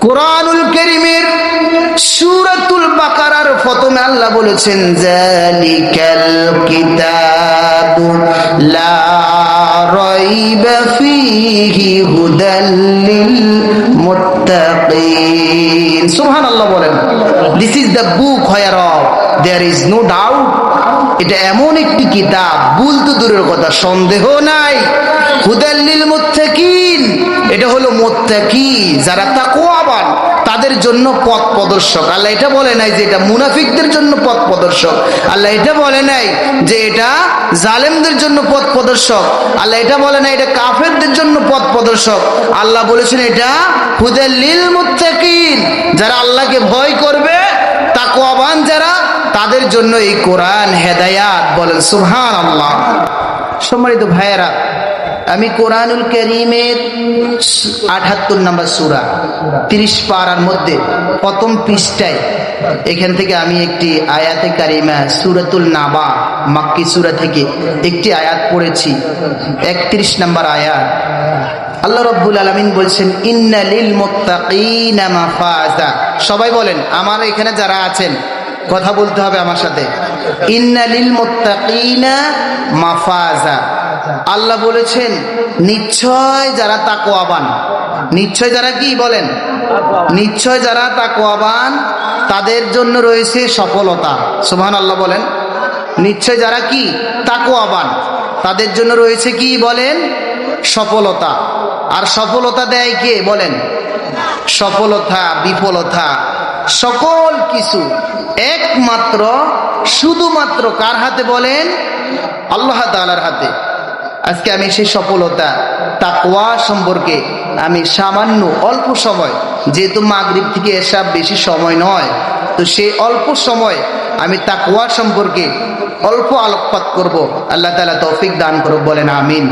কোরআনুল কারীমের সূরাতুল বাকারার প্রথমে আল্লাহ বলেছেন যালিকাল কিতাবু লা রাইবা ফীহি হুদাল লিল মুত্তাকিন। সুবহানাল্লাহ বলেন। This is the book where there is no doubt. এটা এমন একটি কিতাব, ভুল তো দূরের কথা, সন্দেহ নাই। হুদাল লিল মুত্তাকিন, এটা হলো মুত্তাকি, যারা তাকওয়াবান তাদের জন্য পথ প্রদর্শক। আল্লাহ এটা বলে নাই যে এটা মুনাফিকদের জন্য পথ প্রদর্শক। আল্লাহ এটা বলে নাই যে এটা জালেমদের জন্য পথ প্রদর্শক। আল্লাহ এটা বলে নাই এটা কাফেরদের জন্য পথ প্রদর্শক। আল্লাহ বলেছেন এটা হুদাল লিল মুত্তাকিন, যারা আল্লাহকে ভয় করবে, তাকওয়াবান যারা, তাদের জন্য এই কোরআন হেদায়াত। বলেন সুবহানাল্লাহ। সম্মানিত ভাইয়েরা, আমি কোরআনুল কারীমের ৭৮ নম্বর সূরা ৩০ পারার মধ্যে প্রথম পৃষ্ঠায় এখান থেকে আমি একটি আয়াতে কারিমা সূরাতুল নাবা মাক্কি সূরা থেকে একটি আয়াত পড়েছি। ৩১ নম্বর আয়াত আল্লাহ রাব্বুল আলামিন বলছেন ইন্না লিল মুত্তাকিনা মাফাজা। সবাই বলেন, আমার এখানে যারা আছেন কথা বলতে হবে আমার সাথে। ইন্না লিল মুত্তাকিনা মাফাজা। আল্লাহ বলেছেন নিশ্চয় যারা তাকওয়াবান, নিশ্চয় যারা কি বলেন, নিশ্চয় যারা তাকওয়াবান তাদের জন্য রয়েছে সফলতা। সুবহানাল্লাহ বলেন। নিশ্চয় যারা কি তাকওয়াবান তাদের জন্য রয়েছে কি বলেন, সফলতা। আর সফলতা দেয় কে বলেন, সফলতা বিফলতা সকল কিছু একমাত্র শুধুমাত্র কার হাতে বলেন, আল্লাহ তাআলার হাতে। আজকে আমি সেই সফলতা তাকওয়া সম্পর্কে আমি সামান্য অল্প সময়, যেহেতু মাগরিব থেকে এসা বেশি সময় নয়, তো সেই অল্প সময় আমি তাকওয়া সম্পর্কে অল্প আলোকপাত করব। আল্লাহ তাআলা তৌফিক দান করুক। বলেন আমিন।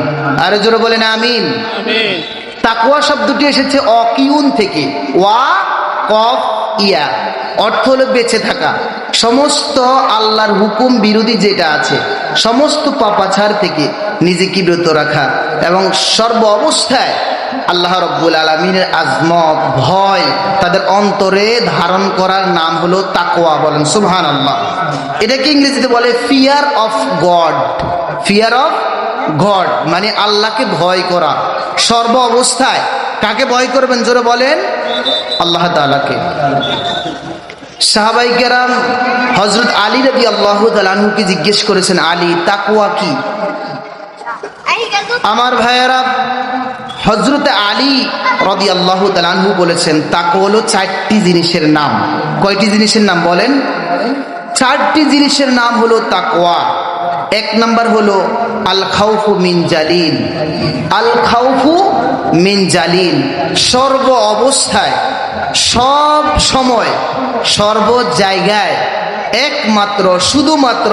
আরো জোরে বলেন আমিন। তাকওয়া শব্দটি এসেছে অকিউন থেকে, ওয়া কফ ইয়া, অর্থ হলো বেঁচে থাকা। সমস্ত আল্লাহর হুকুম বিরোধী যেটা আছে, সমস্ত পাপাচার থেকে নিজেকে বিরত রাখা এবং সর্ব অবস্থায় আল্লাহ রাব্বুল আলামিনের আজমত ভয় তাদের অন্তরে ধারণ করার নাম হলো তাকওয়া। বলেন সুবহানাল্লাহ। এটাকে ইংরেজিতে বলে fear of god. Fear of god মানে আল্লাহকে ভয় করা সর্ব অবস্থায়। কাকে ভয় করবেন জোরে বলেন, আল্লাহ তাআলাকে। সাহাবায়ে কেরাম হযরত আলী রাদিয়াল্লাহু তাআলা আনহুকে জিজ্ঞেস করেছেন, আলী তাকওয়া কি? আমার ভাইয়েরা, হযরত আলী রাদিয়াল্লাহু তাআলা আনহু বলেছেন তাকওয়া হলো 4টি জিনিসের নাম। কয়টি জিনিসের নাম বলেন? 4টি জিনিসের নাম হলো তাকওয়া। 1 নাম্বার হলো আল খাউফু মিন জালিল। আল খাউফু মিন জালিল, সর্ব অবস্থায়, সব সময়, সর্ব জায়গায় একমাত্র শুধুমাত্র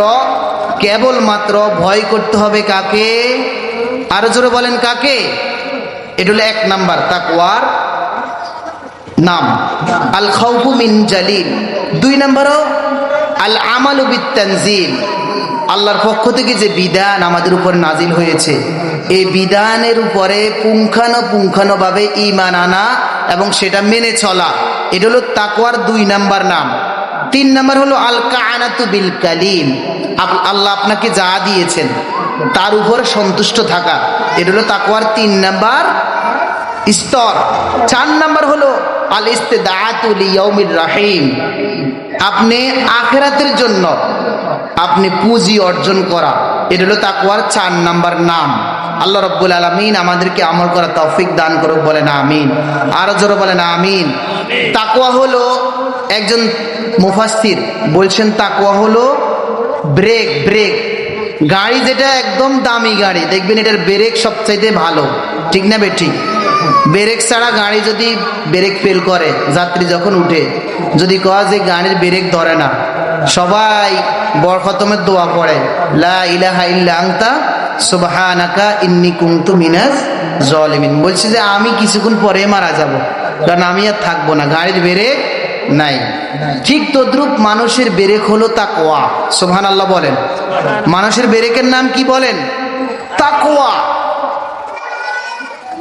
কেবলমাত্র ভয় করতে হবে কাকে? আরো জোরে বলেন কাকে? এটা হলো 1 নাম্বার তাকওয়ার নাম, আল খাউফু মিন জালিল। 2 নাম্বারও আল আমালু বিত তানজিল। আল্লাহর পক্ষ থেকে যে বিধান আমাদের উপর নাজিল হয়েছে, এই বিধানের উপরে পুঙ্খানুপুঙ্খানুভাবে ঈমান আনা এবং সেটা মেনে চলা, এটা হলো তাকওয়ার 2 নাম্বার নাম। 3 নাম্বার হলো আল কানাতু বিল কালিম। আল্লাহ আপনাকে যা দিয়েছেন তার উপর সন্তুষ্ট থাকা, এটা হলো তাকওয়ার 3 নাম্বার স্তর। 4 নাম্বার হলো আল ইস্তিদাআতু লিয়াউমির রহিম। আপনি আখিরাতের জন্য আপনি পুঁজি অর্জন করা, এটা হলো তাকওয়ার 4 নাম্বার নাম। আল্লাহ রাব্বুল আলামিন আমাদেরকে আমল করার তৌফিক দান করুক। বলেন আমিন। আরো জোরে বলেন আমিন। তাকওয়া হলো, একজন মুফাসসির বলছেন তাকওয়া হলো ব্রেক। ব্রেক গাড়ি যেটা একদম দামি গাড়ি, দেখবেন এটার ব্রেক সবচাইতে ভালো, ঠিক না বেঠিক? ব্রেক ছাড়া গাড়ি যদি ব্রেক ফেল করে, যাত্রী যখন উঠে যদি কয় যে গাড়ির ব্রেক ধরে না, সবাই বড় খতমের দোয়া পড়ে, লা ইলাহা ইল্লা আনতা সুবহানাকা ইন্নী কুনতু মিনাজ জালিমিন। বলছে যে আমি কিছুক্ষণ পরে মারা যাব, কারণ আমি আর থাকবো না, গাড়ির ব্রেক নাই। ঠিক তদ্রুপ মানুষের ব্রেক হলো তাকওয়া। সুবহানাল্লাহ বলেন। মানুষের ব্রেকের নাম কি বলেন? তাকওয়া।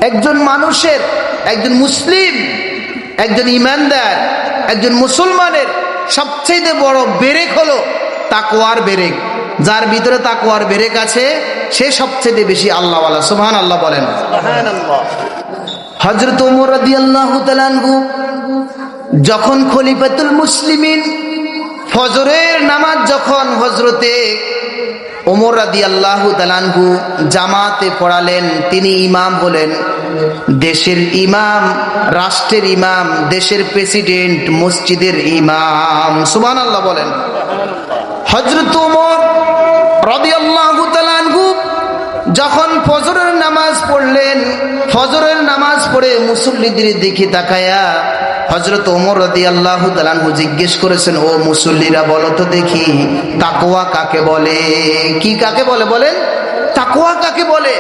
একজন মানুষের, একজন মুসলিম একজন ইমানদার, একজন মুসলমানের সবচেয়ে বড় বেরেক হলো তাকওয়ার বেরেক। যার ভিতরে তাকওয়ার বেরেক আছে সে সবচেয়ে বেশি আল্লাহওয়ালা। সুবহানাল্লাহ বলেন। হযরত ওমর রাদিয়াল্লাহু তাআলা আনহু যখন খলিফাতুল মুসলিমিন, ফজরের নামাজ যখন হযরতে ওমর রাদিয়াল্লাহু তাআলা আনহু জামাতে পড়ালেন, তিনি ইমাম হলেন, দেশের ইমাম, রাষ্ট্রের ইমাম, দেশের প্রেসিডেন্ট, মসজিদের ইমাম। সুবহানাল্লাহ বলেন। হযরত ওমর রাদিয়াল্লাহু তাআলা আনহু যখন ফজরের নামাজ পড়লেন, ফজরের নামাজ পড়ে মুসল্লিদের দিকে তাকায়া হযরত ওমর রাদিয়াল্লাহু তাআলা আনহু জিজ্ঞেস করেছেন, ও মুসল্লিরা বলো তো দেখি তাকওয়া কাকে বলে? কি কাকে বলে বলেন? তাকওয়া কাকে বলে?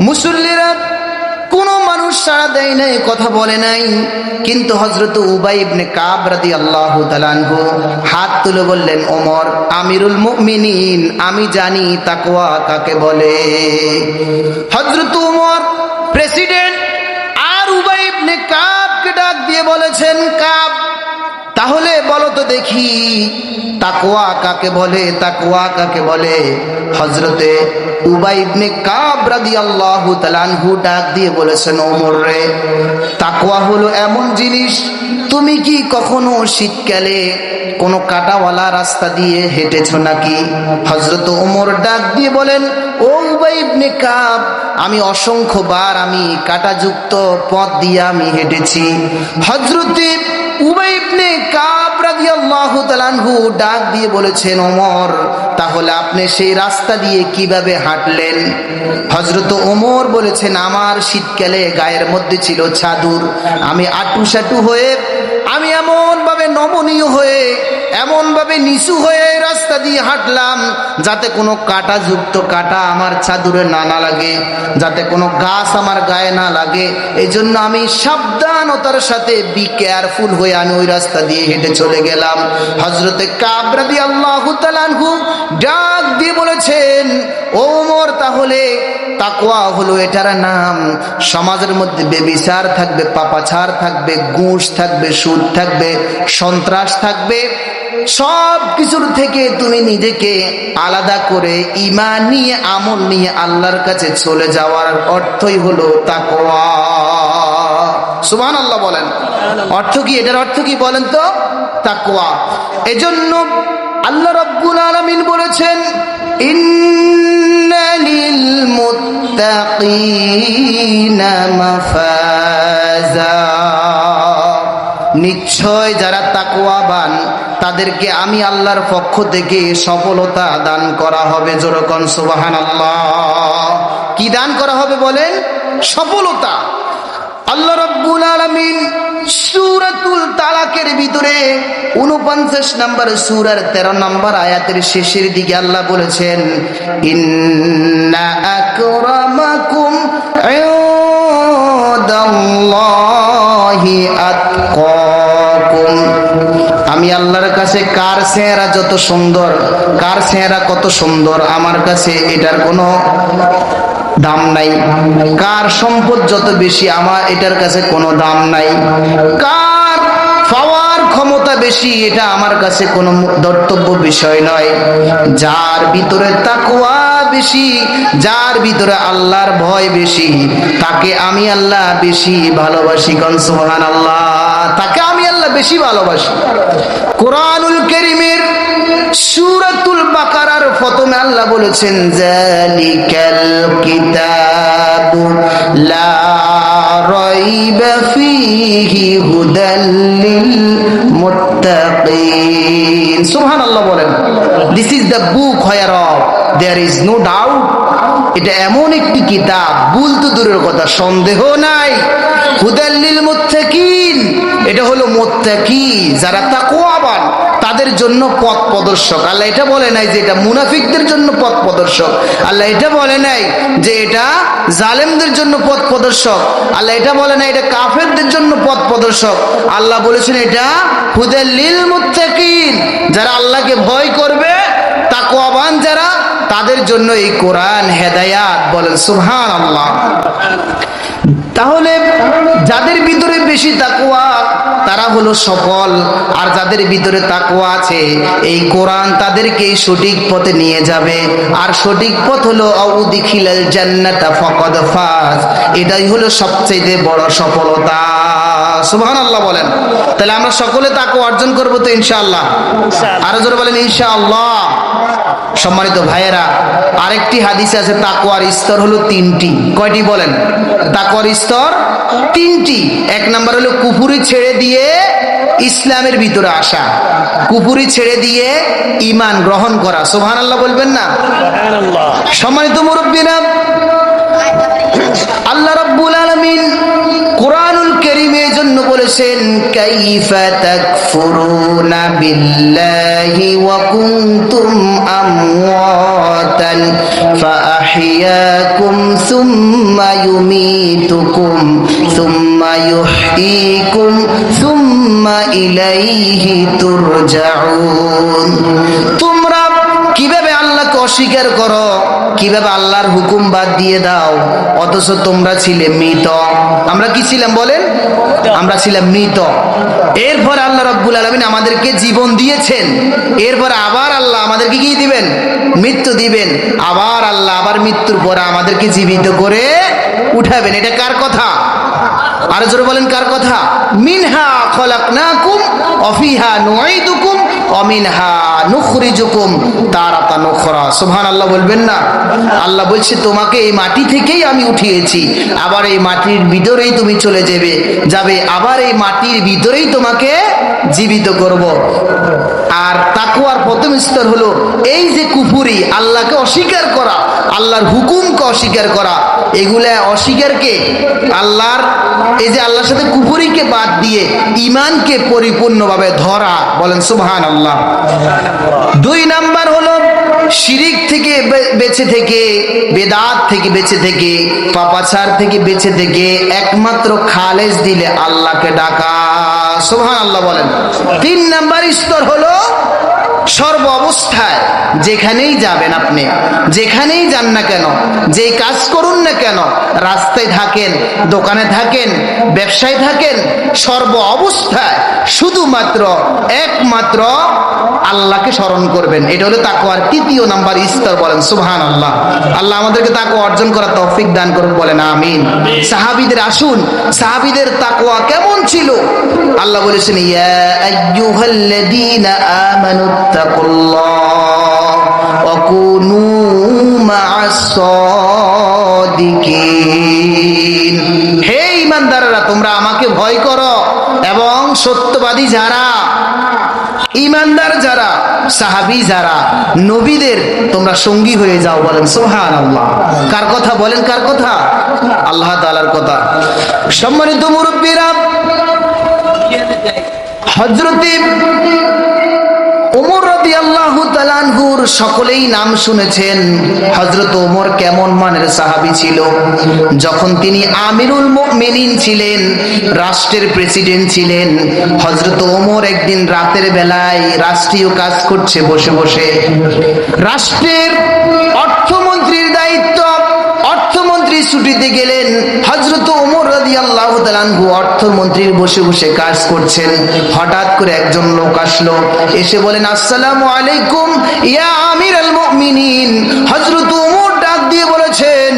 মুসল্লিরা কোনো মানুষ সাড়া দেয় নাই, কথা বলে নাই। কিন্তু হযরত উবাই ইবনে কাব রাদিয়াল্লাহু তাআলা আনহু হাত তুলে বললেন, ওমর আমিরুল মুমিনিন, আমি জানি তাকওয়া কাকে বলে। হযরত ওমর প্রেসিডেন্ট আর উবাই ইবনে কাবকে ডাক দিয়ে বলেছেন, কাব তাহলে বলো তো দেখি তাকওয়া কাকে বলে? তাকওয়া কাকে বলে? হযরতে উবাই ইবনে কাব রাদিয়াল্লাহু তাআলা আনহু ডাক দিয়ে বলেছেন, ওমর রে, তাকওয়া হলো এমন জিনিস, তুমি কি কখনো শীতকালে কোনো কাঁটাওয়ালা রাস্তা দিয়ে হেঁটেছো নাকি? হযরত ওমর ডাক দিয়ে বলেন, ও উবাই ইবনে কাব, আমি অসংখ্যবার আমি কাঁটাযুক্ত পথ দিয়ে আমি হেঁটেছি। হযরতে উবাই ইবনে কাব রাদিয়াল্লাহু তাআলা আনহু ডাক দিয়ে বলেছেন, ওমর তাহলে আপনি সেই রাস্তা দিয়ে কিভাবে হাঁটলেন? হযরত ওমর বলেছেন, আমার শীতকালে গায়ের মধ্যে ছিল চাদর, আমি আটুসাটু হয়ে, আমি এমন ভাবে নমনীয় হয়ে, এমন ভাবে নিচু হয়ে রাস্তা দিয়ে হাঁটলাম যাতে কোনো কাঁটাযুক্ত কাঁটা আমার চাদরে না লাগে, যাতে কোনো গাছ আমার গায়ে না লাগে। এই জন্য আমি সাবধানতার সাথে বি কেয়ারফুল হয়ে আমি ওই রাস্তা দিয়ে হেঁটে চলে গেলাম। হযরতে কাব রাদিয়াল্লাহু তাআলা আনহু ডাক দিয়ে বলেছেন, ওমর তাহলে তাকওয়া হলো এটার নাম। সমাজের মধ্যে বেবিচার থাকবে, পাপাচার থাকবে, ঘুষ থাকবে, সুদ থাকবে, সন্ত্রাস থাকবে, সব কিছুর থেকে তুমি নিজেকে আলাদা করে ঈমান নিয়ে, আমল নিয়ে আল্লাহর কাছে চলে যাওয়ার অর্থই হলো তাকওয়া। সুবহানাল্লাহ বলেন। অর্থ কি? এটার অর্থ কি বলেন তো? তাকওয়া। এজন্য আল্লাহ রাব্বুল আলামিন বলেছেন, ইন্নালিল মুত্তাকিনা মাফাজা, নিশ্চয় যারা তাকওয়াবান তাদেরকে আমি আল্লাহর পক্ষ থেকে সফলতা দান করা হবে। যেরকম সুবহানাল্লাহ। কি দান করা হবে বলেন? সফলতা। আল্লাহ রাব্বুল আলামিন সূরাতুল তালাকের ভিতরে 49 নম্বর সূরার 13 নম্বর আয়াতের শেষের দিকে আল্লাহ বলেছেন, ইন্না আকরামাকুম ইনদাল্লাহি আতকাকুম, আমি আল্লাহর কাছে কার চেহারা যত সুন্দর, কার চেহারা কত সুন্দর, আমার কাছে এটার কোনো দাম নাই। কার সম্পদ যত বেশি, আমার এটার কাছে কোনো দাম নাই। কার পাওয়ার ক্ষমতা বেশি, এটা আমার কাছে কোনো ধর্তব্য বিষয় নয়। যার ভিতরে তাকওয়া বেশি, যার ভিতরে আল্লাহর ভয় বেশি, তাকে আমি আল্লাহ বেশি ভালোবাসি। কোন সুবহানাল্লাহ। তাকে আমি আল্লাহ বেশি ভালোবাসি। কোরআনুল কারীমের সূরাতুল বাকারার প্রথমে আল্লাহ বলেছেন, যালিকাল কিতাবু লা রাইবা ফীহি হুদাল লিল মুত্তাকিন। সুবহানাল্লাহ বলেন। This is the book where of there is no doubt. এটা এমন একটি কিতাব, ভুল তো দূরের কথা, সন্দেহ নাই। হুদাল লিল মুত্তাকিন, এটা হলো মুত্তাকি, যারা তাকওয়াবান তাদের জন্য পথ প্রদর্শক। আল্লাহ এটা বলে নাই যে এটা মুনাফিকদের জন্য পথ প্রদর্শক। আল্লাহ এটা বলে নাই যে এটা জালেমদের জন্য পথ প্রদর্শক। আল্লাহ এটা বলে নাই এটা কাফেরদের জন্য পথ প্রদর্শক। আল্লাহ বলেছেন এটা হুদাল লিল মুত্তাকিন, যারা আল্লাহকে ভয় করবে, তাকওয়াবান যারা, তাদের জন্য এই কোরআন হেদায়াত। বলেন সুবহানাল্লাহ। তাহলে যাদের ভিতরে বেশি তাকওয়া তারা হলো সফল, আর যাদের ভিতরে তাকওয়া আছে এই কোরআন তাদেরকে সঠিক পথে নিয়ে যাবে। আর সঠিক পথ হলো আউদিখিলাল জান্নাতা ফাকাদ ফাজ, এটাই হলো সবচেয়ে বড় সফলতা। সুবহানাল্লাহ বলেন। তাহলে আমরা সকলে তাকওয়া অর্জন করব তো ইনশাআল্লাহ? আরো জোরে বলেন ইনশাআল্লাহ। সম্মানিত ভাইয়েরা, আরেকটি হাদিসে আছে তাকওয়ার স্তর হলো তিনটি। কয়টি বলেন? তাকওয়ার স্তর তিনটি। এক নাম্বার হলো কুফরি ছেড়ে দিয়ে ইসলামের ভিতরে আসা, কুফরি ছেড়ে দিয়ে ঈমান গ্রহণ করা। সুবহানাল্লাহ বলবেন না? সম্মানিত মুরব্বিরা, আল্লাহ রাব্বুল আলামিন কুরআনুল কারীমে জন্য বলেছেন কাইফা তাকফুরুনা বিল্লাহি ওয়া কুনতুম আমওয়াতান ফাআহইয়াকুম সুম্মা ইউমীতুকুম সুম্মা ইউহয়ীকুম সুম্মা ইলাইহি তুরজাউন। তোমরা কিভাবে আল্লাহকে অস্বীকার করো, কিভাবে আল্লাহর হুকুম বাদ দিয়ে দাও, অথচ তোমরা ছিলে মৃত। আমরা কি ছিলাম বলেন? আমরা ছিলাম মৃত। এরপর আল্লাহ রাব্বুল আলামিন আমাদেরকে জীবন দিয়েছেন, এরপর আবার আল্লাহ আমাদেরকে কি দিবেন? মৃত্যু দিবেন। আবার আল্লাহ আবার মৃত্যুর পরে আমাদেরকে জীবিত করে উঠাবেন। এটা কার কথা? আর জোরে বলেন কার কথা? মিনহা খলাকনাকুম ওয়া ফিহা নুঈদুকুম ওয়া মিনহা নুখরিজুকুম তারাতান উখরা। সুবহানাল্লাহ বলবেন না? আল্লাহ বলছে তোমাকে এই মাটি থেকেই আমি উঠিয়েছি, আবার এই মাটির ভিতরেই তুমি চলে যাবে, আবার এই মাটির ভিতরেই তোমাকে জীবিত করব। আর তাকওয়ার প্রথম স্তর হলো এই যে কুফরি, আল্লাহকে অস্বীকার করা, আল্লাহর হুকুমকে অস্বীকার করা। এগুলা অস্বীকারকে আল্লাহর, এই যে আল্লাহর সাথে কুফরিকে বাদ দিয়ে ঈমানকে পরিপূর্ণভাবে ধরা। বলেন সুবহানাল্লাহ। দুই নাম্বার হলো শিরিক থেকে বেঁচে থেকে, বেদাত থেকে বেঁচে থেকে, পাপাচার থেকে বেঁচে থেকে একমাত্র খালেস দিলে আল্লাহকে ডাকা। সুবহানাল্লাহ বলেন। তিন নাম্বার স্তর হলো সর্ব অবস্থায় যেখানেই যাবেন আপনি, যেখানেই যান না কেন, যেই কাজ করুন না কেন, রাস্তায় থাকেন, দোকানে থাকেন, ব্যবসায় থাকেন, সর্ব অবস্থায় শুধুমাত্র একমাত্র আল্লাহকে স্মরণ করবেন। এটা হলো তাকওয়ার তৃতীয় নাম্বার স্তর। বলেন সুবহানাল্লাহ। আল্লাহ আমাদেরকে তাকওয়া অর্জন করার তৌফিক দান করুন। বলেন আমিন। সাহাবীদের আসুন, সাহাবীদের তাকওয়া কেমন ছিল? আল্লাহ বলেছেন ইয়া আইয়ুহাল্লাযীনা আমানুত্তাকুল্লাহ ওয়া কুনু মা'আস সাদিকিন। হে ঈমানদাররা, তোমরা আমাকে ভয় করো এবং সত্যবাদী যারা, ঈমানদার যারা, সাহাবী যারা, নবীদের তোমরা সঙ্গী হয়ে যাও। বলেন সুবহানাল্লাহ। কার কথা বলেন? কার কথা? আল্লাহ তাআলার কথা। সম্মানিত মুরব্বীরা, হযরতে ওমর রাদিয়াল্লাহু তাআলা আনহুর সকলেই নাম শুনেছেন। হযরত ওমর কেমন মানের সাহাবী ছিল? যখন তিনি আমিরুল মুমিনিন ছিলেন, রাষ্ট্রের প্রেসিডেন্ট ছিলেন, হযরত ওমর একদিন রাতের বেলায় রাষ্ট্রীয় কাজ করছে বসে বসে। রাষ্ট্রের অর্থমন্ত্রীর দায়িত্ব, অর্থমন্ত্রী ছুটিতে গেলেন। হযরত ওমর রাদিয়াল্লাহু তাআলা আনহু অর্থমন্ত্রীর বসে বসে কাজ করছেন। হঠাৎ করে একজন লোক আসলো, এসে বলেন আসসালামু আলাইকুম ইয়া আমিরুল মুমিনিন। হযরত ওমর ডাক দিয়ে বলেছেন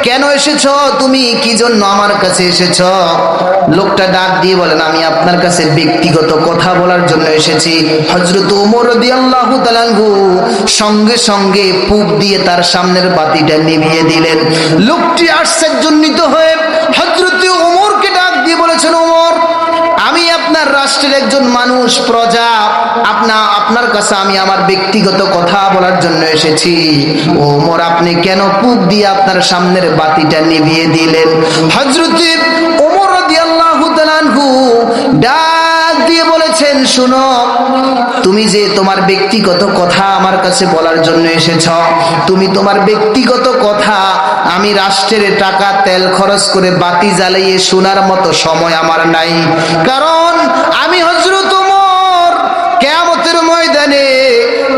কেন এসেছো তুমি, কি জন্য আমার কাছে এসেছো? লোকটা ডাক দিয়ে বলেন আমি আপনার কাছে ব্যক্তিগত কথা বলার জন্য এসেছি। হযরত ওমর রাদিয়াল্লাহু তাআলা আনহু সঙ্গে সঙ্গে ফুঁক দিয়ে তার সামনের বাতিটা নিভিয়ে দিলেন। লোকটি আশ্চর্যান্বিত হয়ে হযরত ওমরকে ডাক দিয়ে বলেছেন ওমর, আমি আপনার রাষ্ট্রের একজন মানুষ, প্রজা, আপনার কাছে আমি আমার ব্যক্তিগত কথা বলার জন্য এসেছি। ওমর আপনি কেন ফুঁক দিয়ে আপনার সামনের বাতিটা নিভিয়ে দিলেন? হযরত ওমর রাদিয়াল্লাহু তাআলা আনহু ডাক দিয়ে বলেছেন শুনো, তুমি যে তোমার ব্যক্তিগত কথা আমার কাছে বলার জন্য এসেছ, তুমি তোমার ব্যক্তিগত কথা আমি রাষ্ট্রের টাকা তেল খরচ করে বাতি জ্বালিয়ে শোনার মতো সময় আমার নাই। কারণ আমি হযরত ওমর কিয়ামতের ময়দানে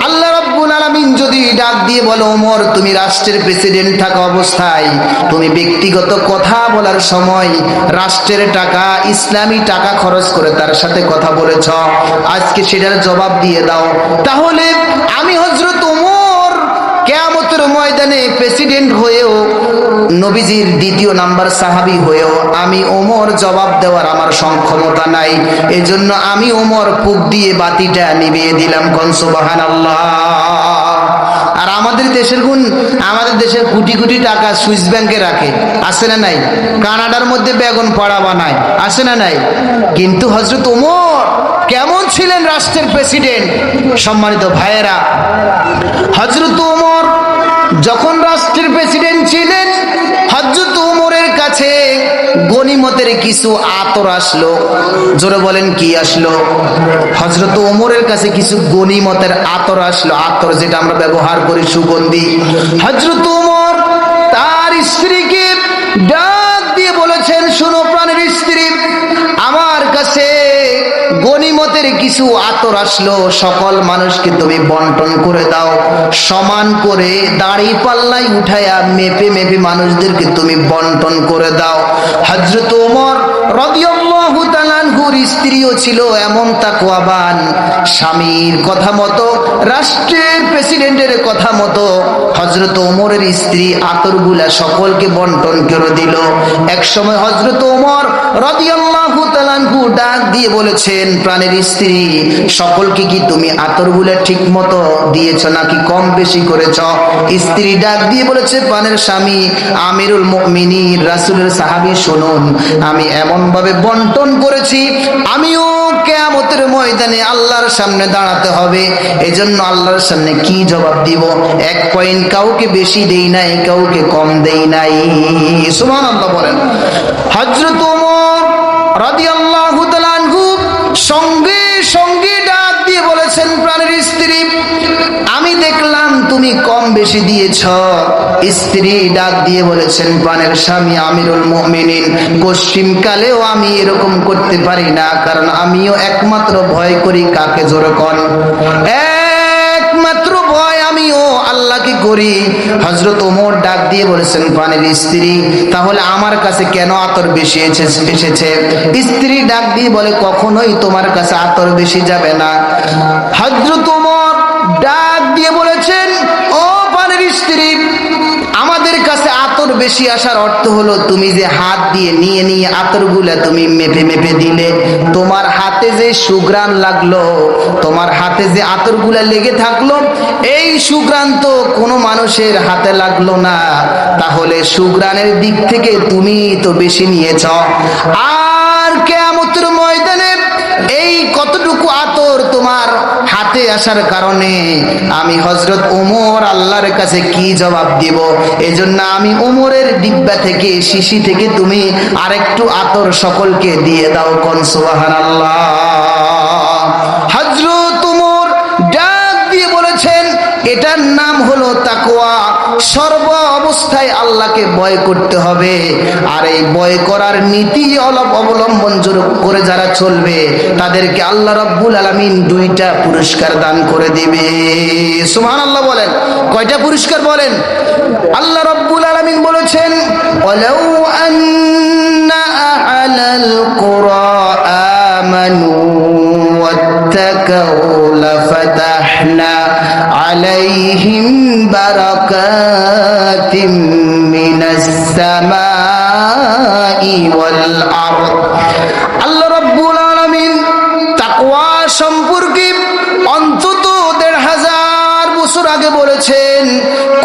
আল্লাহ রাব্বুল আলামিন যদি ডাক দিয়ে বলো, ওমর তুমি রাষ্ট্রের প্রেসিডেন্ট থাকা অবস্থায় তুমি ব্যক্তিগত কথা বলার সময় রাষ্ট্রের টাকা, ইসলামী টাকা খরচ করে তার সাথে কথা বলেছ, আজকে সেটার জবাব দিয়ে দাও। তাহলে আমি হযরত ওমর কিয়ামতের ময়দানে প্রেসিডেন্ট হয়েও, নবীজির দ্বিতীয় নাম্বার সাহাবী হয়েও আমি ওমর জবাব দেওয়ার আমার সক্ষমতা নাই। এজন্য আমি ওমর ফুক দিয়ে বাতিটা নিভিয়ে দিলাম। কোন সুবহানাল্লাহ। আর আমাদের দেশের গুণ, আমাদের দেশের কোটি কোটি টাকা সুইস ব্যাংকে রাখে, আছে না নাই? কানাডার মধ্যে বেগুন পড়া বানায়, আছে না নাই? কিন্তু হযরত ওমর কেমন ছিলেন রাষ্ট্রের প্রেসিডেন্ট? সম্মানিত ভাইয়েরা, হযরত ওমর যখন রাষ্ট্রের প্রেসিডেন্ট ছিলেন, হযরত ওমরের কাছে গনিমতের কিছু আতর আসলো। জোরে বলেন, কি আসলো? হযরত ওমরের কাছে কিছু গনিমতের আতর আসলো। আতর যেটা আমরা ব্যবহার করি, সুগন্ধি। হযরত ওমর তার স্ত্রীকে ডাক দিয়ে বলেছেন, শোনো প্রাণের স্ত্রী, আমার কাছে গনিমতের কিছু আতর আসলো, সকল মানুষকে তুমি বন্টন করে দাও, সমান করে দাড়ি পাল্লাই উঠায়া মেপে মেপে মানুষদেরকে তুমি বন্টন করে দাও। হযরত ওমর রাদিয়াল্লাহু তাআলা আনহুর স্ত্রীও ছিল এমন তাকওয়াবান, স্বামীর কথা মতো, রাষ্ট্রের প্রেসিডেন্টের কথা মতো হযরত ওমরের স্ত্রী আতরগুলা সকলকে বন্টন করে দিল। এক সময় হযরত ওমর রাদিয়াল্লাহু তাআলা আনহু ডাক দিয়ে বলেছেন, প্রাণের স্ত্রী, সকলকে কি তুমি আতরগুলা ঠিক মতো দিয়েছ নাকি কম বেশি করেছ? স্ত্রী ডাক দিয়ে বলেছে, প্রাণের স্বামী, আমিরুল মুমিনিন, রাসূলের সাহাবী, শুনুন, আমি এমন ভাবে বন্টন করেছি, আমিও কিয়ামতের ময়দানে আল্লাহর সামনে দাঁড়াতে হবে, এজন্য আল্লাহর সামনে কি জবাব দিব? এক পয়েন্ট কাউকে বেশি দেই নাই, কাউকে কম দেই নাই। সুবহানাল্লাহ বলেন। হযরত ওমর রাদিয়াল্লাহু তাআলা আনহু সঙ্গে সঙ্গে ডাক দিয়ে বলেছেন, প্রাণের স্ত্রী, আমি দেখলাম তুমি কম বেশি দিয়েছ। স্ত্রী ডাক দিয়ে বলেছেন, প্রাণের স্বামী আমিরুল মুমিনিন, পশ্চিমকালেও আমি এরকম করতে পারি না, কারণ আমিও একমাত্র ভয় করি কাকে? জোরে কোন। একমাত্র ভয় আমিও আল্লাহকে করি। হযরত ওমর ডাক দিয়ে বলেছেন, প্রাণের স্ত্রী, তাহলে আমার কাছে কেন আতর বেশি এসেছে? স্ত্রী ডাক দিয়ে বলে, কখনোই তোমার কাছে আতর বেশি যাবে না। হযরত ওমর ডাক দিয়ে বলেছেন, ও প্রাণের স্ত্রী, আমাদের কাছে আতর বেশি আসার অর্থ হলো তুমি যে হাত দিয়ে নিয়ে নিয়ে আতরগুলা তুমি মেপে মেপে দিলে, তোমার হাতে যে সুঘ্রাণ লাগলো, তোমার হাতে যে আতরগুলা লেগে থাকলো, এই সুঘ্রাণ তো কোনো মানুষের হাতে লাগলো না, তাহলে সুঘ্রাণের দিক থেকে তুমি তো বেশি নিয়েছ। আর কিয়ামতের ময়দানে এই কতটুকু আতর তোমার হাতে আসার কারণে আমি হযরত ওমর আল্লাহর কাছে কি জবাব দিব? এজন্য আমি ওমরের ডিব্বা থেকে, শিশি থেকে তুমি আরেকটু আতর সকলকে দিয়ে দাও। কোন সুবহানাল্লাহ। হযরত ওমর ডাক দিয়ে বলেছেন, এটার নাম হলো তাকওয়া। সর্ব অবস্থায় আল্লাহকে ভয় করতে হবে, আর এই ভয় করার নীতি অবলম্বন করে যারা চলবে, তাদেরকে আল্লাহ রাব্বুল আলামিন দুইটা পুরস্কার দান করে দিবে। সুবহানাল্লাহ বলেন। কয়টা পুরস্কার বলেন? আল্লাহ রাব্বুল আলামিন বলেছেন, ওয়ালাউ আন্না আহলাল কুরা আমানু ওয়াত্তাকাউ লাফাতাহনা আলাইহিম বারাকাতিম মিনাস সামাই ওয়াল আরদ। আল্লাহ রাব্বুল আলামিন তাকওয়া সম্পর্কে অন্তত ১৫০০ বছর আগে বলেছেন,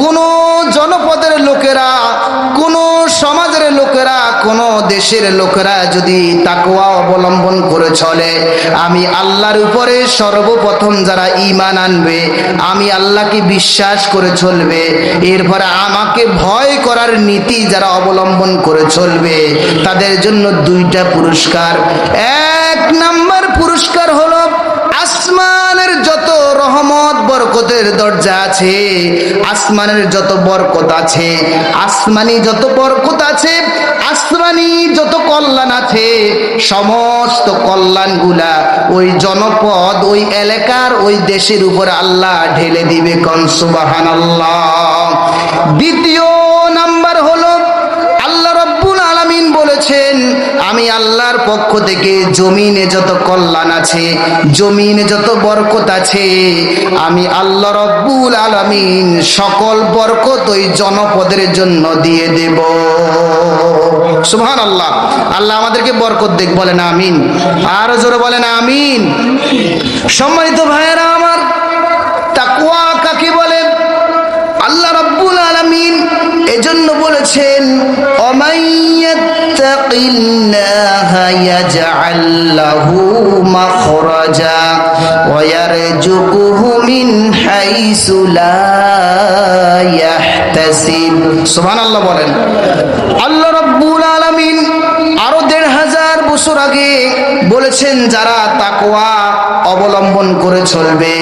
কোন জনপদের লোকেরা, কোন সমাজের লোকেরা, কোন দেশের লোকেরা যদি তাকওয়া অবলম্বন করে চলে, আমি আল্লাহর উপরে সর্বপ্রথম যারা ঈমান আনবে, আমি আল্লাহকে বিশ্বাস করে চলবে, এরপরে আমাকে ভয় করার নীতি যারা অবলম্বন করে চলবে, তাদের জন্য দুইটা পুরস্কার। এক নাম্বার পুরস্কার হলো, আসমানের যত রহমত বরকতের দরজা আছে, আসমানের যত বরকত আছে, আসমানি যত বরকত আছে, আসমানি যত কল্যাণ আছে সমস্ত কল্যাণগুলা ওই জনপদ, ওই এলাকার, ওই দেশের উপর আল্লাহ ঢেলে দিবে। কোন সুবহানাল্লাহ। দ্বিতীয় নাম্বার হলো আল্লাহ রাব্বুল আলামিন বলেছেন, আমি আল্লাহর পক্ষ থেকে জমিনে যত কল্যাণ আছে, জমিনে যত বরকত আছে, আমি আল্লাহ রাব্বুল আলামিন সকল বরকত ওই জনপদের জন্য দিয়ে দেব। সুবহানাল্লাহ। আল্লাহ আমাদেরকে বরকত দেখ, বলেন আমিন। আরো জোরে বলেন আমিন। সম্মানিত ভাইয়েরা আমার, তাকওয়া কাকে বলে? আল্লাহ রাব্বুল আলামিন এজন্য বলেছেন, ওমাইয়াত্তাকিল্লাহা ইয়াজআল লাহু মাখরাজা ওয়া ইয়ারযুকুহু মিন হাইসু লা ইয়াহতাসিব। সুবহানাল্লাহ বলেন। আল্লাহ রাব্বুল আলামিন আরো ১৫০০ বছর আগে বলেছেন, যারা তাকওয়া অবলম্বন করে চলবে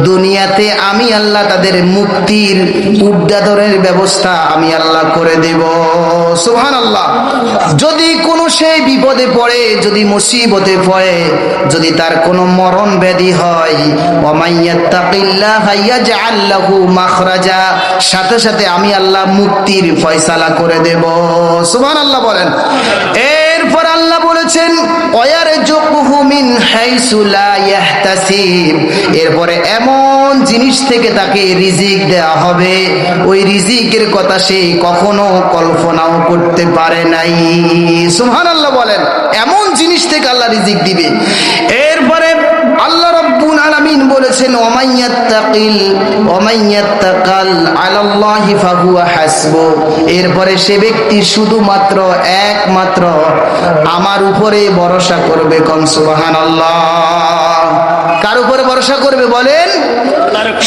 দুনিয়াতে আমি আল্লাহ তাদের মুক্তির উদ্যাদনের ব্যবস্থা আমি আল্লাহ করে দেব। সুবহানাল্লাহ। যদি কোনো সেই বিপদে পড়ে, যদি মুসিবতে পড়ে, যদি তার কোনো মরণ ব্যাধি হয়, ওমাইয়াত্তাকিল্লাহা ইয়াজআল লাহু মাখরাজা, সাথে সাথে আমি আল্লাহ মুক্তির ফয়সালা করে দেব। সুবহানাল্লাহ বলেন। এরপর আল্লাহ বলেছেন, ওয়ারযুকুহু মিন হাইসু লা ইয়াহতাসিব, এরপরে এমন জিনিস থেকে তাকে রিজিক দেয়া হবে, ওই রিজিকের কথা সে কখনো কল্পনাও করতে পারে নাই। সুবহানাল্লাহ বলেন। এমন জিনিস থেকে আল্লাহ রিজিক দিবে। এরপরে আল্লাহ রাব্বুল আলামিন বলেছেন, ওমাইয়াত্তাকাল আলাল্লাহি ফাহুয়া হাসবু, এরপরে সে ব্যক্তি শুধুমাত্র একমাত্র আমার উপরে ভরসা করবে। কোন সুবহানাল্লাহ। কার উপরে ভরসা করবে বলেন?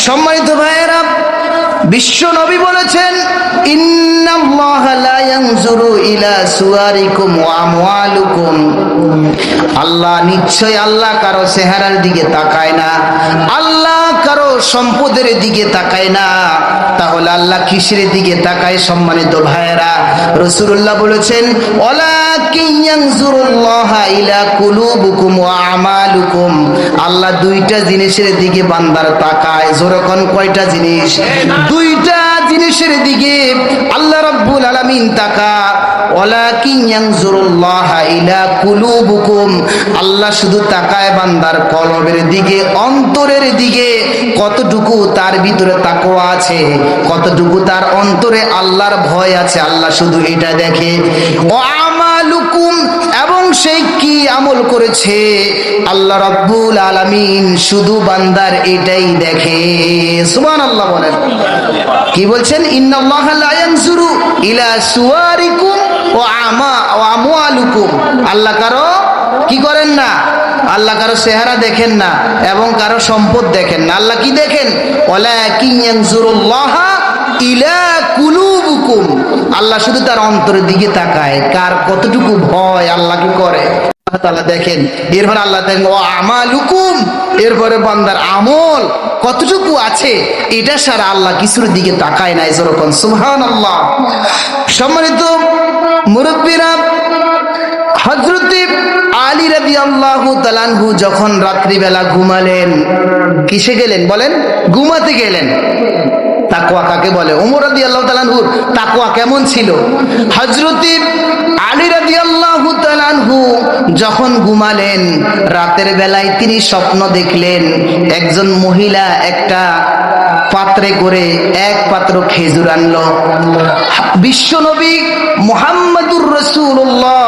সম্মানিত ভাইয়েরা, বিশ্ব নবী বলেছেন, ইন্নাল্লাহা লা ইয়ানজুরু ইলা সুওয়ারিকুম ওয়া আমওয়ালিকুম, আল্লাহ নিশ্চয় আল্লাহ কারো চেহারার দিকে তাকায় না, আল্লাহ কারো সম্পদের দিকে তাকায় না। তাহলে আল্লাহ কিসের দিকে তাকায়? সম্মানিত ভাইয়েরা, রাসূলুল্লাহ বলেছেন, ওয়ালাকিন ইয়ানজুরুল্লাহা ইলা কুলুবিকুম ওয়া আমালুকুম, আল্লাহ দুইটা জিনিসের দিকে বান্দার তাকায়। জোরকন কয়টা জিনিস? দুইটা জিনিসের দিকে আল্লাহ রাব্বুল আলামিন তাকায়। ওয়ালাকিন ইয়ানজুরুল্লাহা ইলা কুলুবিকুম, আল্লাহ শুধু তাকায় বান্দার কলবের দিকে, অন্তরের দিকে, কতটুকু তার ভিতরে তাকওয়া আছে, কতটুকু তার অন্তরে আল্লাহর ভয় আছে, আল্লাহ শুধু এটা দেখে। ওয়া আমালুকুম, এবং সে কি আমল করেছে, আল্লাহ রাব্বুল আলামিন শুধু বান্দার এটাই দেখে। সুবহানাল্লাহ বলেন। কি বলছেন? ইন্নাল্লাহা লা ইয়ানজুরু ইলা সুওয়ারিকুম ওয়া আমওয়ালিকুম, আল্লাহ কারো কি করেন না? আল্লাহ কারো চেহারা দেখেন না এবং কারো সম্পদ দেখেন না। আল্লাহ কি দেখেন? ওয়ালাকিন ইয়ানজুরুল্লাহা ইলা কুলুবিকুম, আল্লাহ শুধু তার অন্তরের দিকে তাকায়, কার কতটুকু ভয় আল্লাহ কি করে আল্লাহ তাআলা দেখেন। এরপর আল্লাহ দেখেন ওয়া আমালুকুম, এরপরে বান্দার আমল কতটুকু আছে এটা সারা আল্লাহ কিছুর দিকে তাকায় না। যেরকম সুবহানাল্লাহ। সম্মানিত মুরব্বীরা, হযরত আলী রাদিয়াল্লাহু তাআলা আনহু যখন রাত্রিবেলা ঘুমালেন, কিসে গেলেন বলেন? ঘুমাতে গেলেন। তাকওয়া কাকে বলে? ওমর রাদিয়াল্লাহু তাআলা আনহুর তাকওয়া কেমন ছিল? হযরত আলী রাদিয়াল্লাহু তাআলা আনহু যখন ঘুমালেন, রাতের বেলায় তিনি স্বপ্ন দেখলেন, একজন মহিলা একটা পাত্রে করে এক পাত্র খেজুর আনলো। বিশ্বনবী মুহাম্মদুর রাসূলুল্লাহ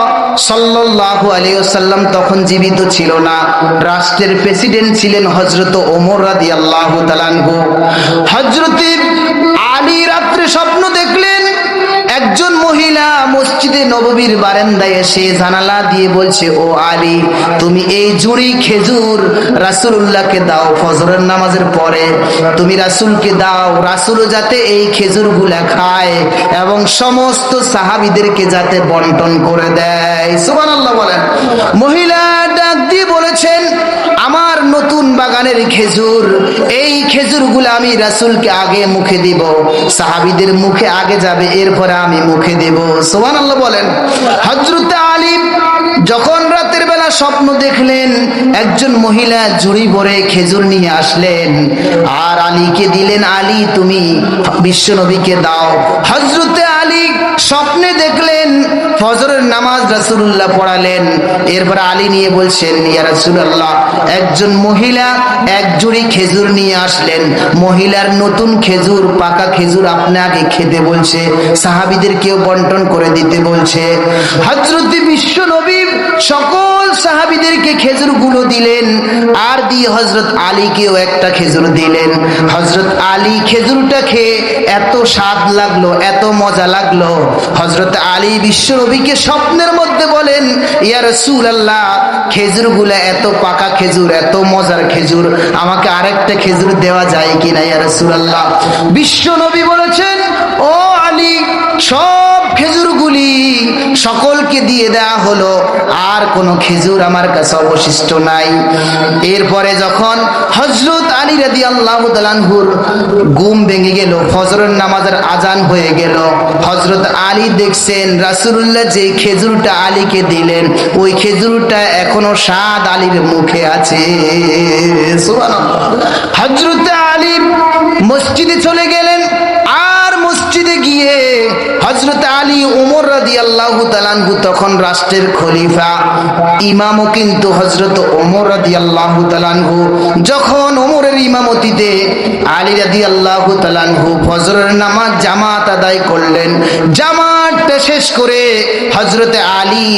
সাল্লাল্লাহু আলাইহি ওয়াসাল্লাম তখন জীবিত ছিল না, রাষ্ট্রের প্রেসিডেন্ট ছিলেন হযরত ওমর রাদিয়াল্লাহু তাআলা আনহু। হযরত আলী রাত্রে স্বপ্ন দেখলেন, একজন মহিলা মসজিদে নববীর বারান্দায় এসে জানালা দিয়ে বলছে, ও আলী, তুমি এই জুড়ি খেজুর রাসূলুল্লাহকে দাও, ফজরের নামাজের পরে তুমি রাসূলকে দাও, রাসূলও যাতে এই খেজুরগুলা খায় এবং সমস্ত সাহাবীদেরকে যাতে বন্টন করে দেয়। সুবহানাল্লাহ বলেন। মহিলা ডাক দিয়ে বলেছেন, আমার নতুন নতুন বাগানের খেজুর, এই খেজুরগুলো আমি রাসূলকে আগে মুখে দিব, সাহাবীদের মুখে আগে যাবে, এরপরে আমি মুখে দেব। সুবহানাল্লাহ বলেন। হযরত আলী যখন রাতের বেলা স্বপ্ন দেখলেন, একজন মহিলা ঝুড়ি ভরে খেজুর নিয়ে আসলেন আর আলীকে দিলেন, আলী তুমি বিশ্বনবীকে দাও। হযরত আলী স্বপ্নে দেখলেন ফজরের নামাজ রাসূলুল্লাহ পড়ালেন, এরপর আলী নিয়ে বলছেন, ইয়া রাসূলুল্লাহ, একজন মহিলা এক ঝুড়ি খেজুর নিয়ে আসলেন, মহিলার নতুন খেজুর, পাকা খেজুর আপনাকে খেতে বলছে, সাহাবীদেরকেও বন্টন করে দিতে বলছে। হযরত বিশ্বনবী সকল সাহাবীদেরকে খেজুরগুলো দিলেন আর দিয়ে হযরত আলীকেও একটা খেজুর দিলেন। হযরত আলী খেজুরটা খেয়ে এত স্বাদ লাগলো, এত মজা লাগলো, হযরত আলী বিশ্বনবীকে স্বপ্নের মধ্যে বলেন, ইয়া রাসূলুল্লাহ, খেজুরগুলো এত পাকা খেজুর, এত মজার খেজুর, আমাকে আরেকটা খেজুর দেওয়া যায় কিনা ইয়া রাসূলুল্লাহ। বিশ্বনবী বলেছেন, ও আলী, সব খেজুরগুলি সকলকে দিয়ে দেয়া হলো, আর কোনো খেজুর আমার কাছে অবশিষ্ট নাই। এরপরে যখন হযরত আলী রাদিয়াল্লাহু তাআলা আনহুর ঘুম ভেঙে গেল, ফজরের নামাজের আজান হয়ে গেল, হযরত আলী দেখছেন রাসূলুল্লাহ যে খেজুরটা আলীকে দিলেন, ওই খেজুরটা এখনো স্বাদ আলীর মুখে আছে। সুবহানাল্লাহ। হযরত আলী মসজিদে চলে গেলেন, আর মসজিদে গিয়ে হযরত আলী ওমর রাদিয়াল্লাহু তাআলা আনহু তখন রাষ্ট্রের খলিফা, ইমামও কিন্তু হযরত ওমর রাদিয়াল্লাহু তাআলা আনহু। যখন ওমরের ইমামতিতে আলী রাদিয়াল্লাহু তাআলা আনহু ফজরের নামাজ জামাত আদায় করলেন, জামাতটা শেষ করে হযরত আলী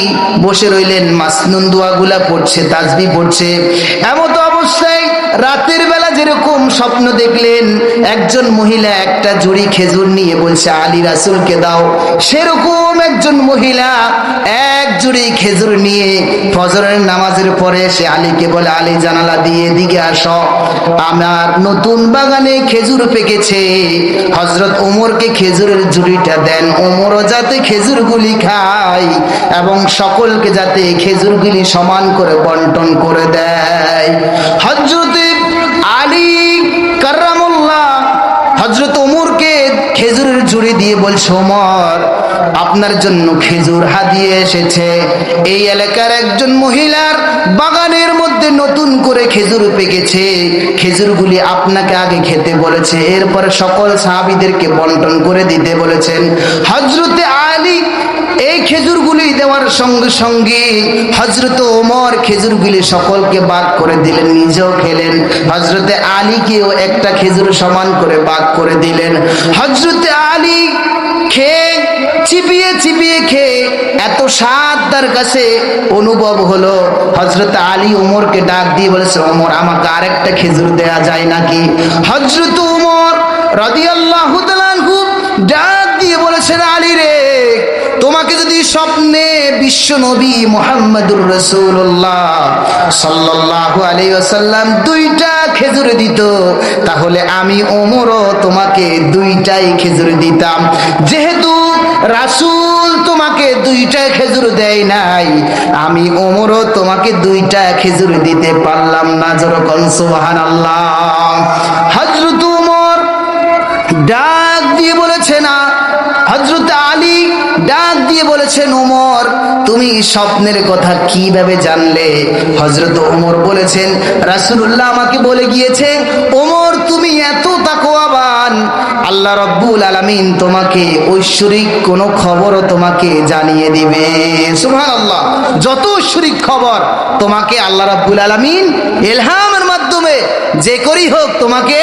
বসে রইলেন, মাসনুন দোয়াগুলা পড়ছে, তাসবিহ পড়ছে। এমত অবস্থায় রাতের বেলা যেরকম স্বপ্ন দেখলেন, একজন মহিলা একটা ঝুড়ি খেজুর নিয়ে বলছে, আলী রাসূলকে দাও, সেরকম একজন মহিলা এক ঝুড়ি খেজুর নিয়ে ফজরের নামাজের পরে সে আলীকে বলে, আলী জানালা দিয়ে এদিকে আসো, আমার নতুন বাগানে খেজুর পেকেছে, হযরত ওমরকে খেজুরের ঝুড়িটা দেন, ওমরও যাতে খেজুরগুলি খায় এবং সকলকে যাতে খেজুরগুলি সমান করে বন্টন করে দেয়। হযরত আলী কাররামুল্লাহ হযরত ওমরকে খেজুরের ঝুড়ি দিয়ে বলছে, ওমর, আপনার জন্য খেজুর হাদিয়ে এসেছে, এই এলাকার একজন মহিলার বাগানের মধ্যে নতুন করে খেজুর পেকেছে, খেজুরগুলি আপনাকে আগে খেতে বলেছে, এরপরে সকল সাহাবীদেরকে বন্টন করে দিতে বলেছেন। হযরত আলী এই খেজুরগুলি দেওয়ার সঙ্গে সঙ্গে হযরত ওমর খেজুরগুলি সকলকে ভাগ করে দিলেন, নিজেও খেলেন, হযরত আলীকেও একটা খেজুর সমান করে ভাগ করে দিলেন। হযরত আলী খেয়ে চিবিয়ে চিবিয়ে খেয়ে এত স্বাদ তার কাছে অনুভব হলো, হযরত আলী ওমরকে ডাক দিয়ে বলেছে, ওমর, আমাকে আরেকটা খেজুর দেয়া যায় নাকি? হযরত ওমর রাদিয়াল্লাহু তাআলা আনহু ডাক দিয়ে বলেছেন, আলী রে, তোমাকে যদি স্বপ্নে বিশ্বনবী মুহাম্মদুর রাসূলুল্লাহ সাল্লাল্লাহু আলাইহি ওয়াসাল্লাম দুইটা খেজুর দিত, তাহলে আমি ওমরও তোমাকে দুইটাই খেজুর দিতাম। যেহেতু রাসূল তোমাকে দুইটা খেজুর দেয় নাই, আমি ওমরও তোমাকে দুইটা খেজুর দিতে পারলাম না। যেরকম সুবহানাল্লাহ। হযরত ওমর ডাক দিয়ে বলেছে না, হযরত আলী ডাক দিয়ে বলেছেন, ওমর, তুমি স্বপ্নের কথা কিভাবে জানলে? হযরত ওমর বলেছেন, রাসূলুল্লাহ আমাকে বলে গিয়েছে, ওমর, তুমি এত তাকওয়াবান, আল্লাহ রাব্বুল আলামিন তোমাকে ঐশ্বরিক কোন খবরও তোমাকে জানিয়ে দিবে। সুবহানাল্লাহ। যত ঐশ্বরিক খবর তোমাকে আল্লাহ রাব্বুল আলামিন ইলহামের মাধ্যমে যে করি হোক তোমাকে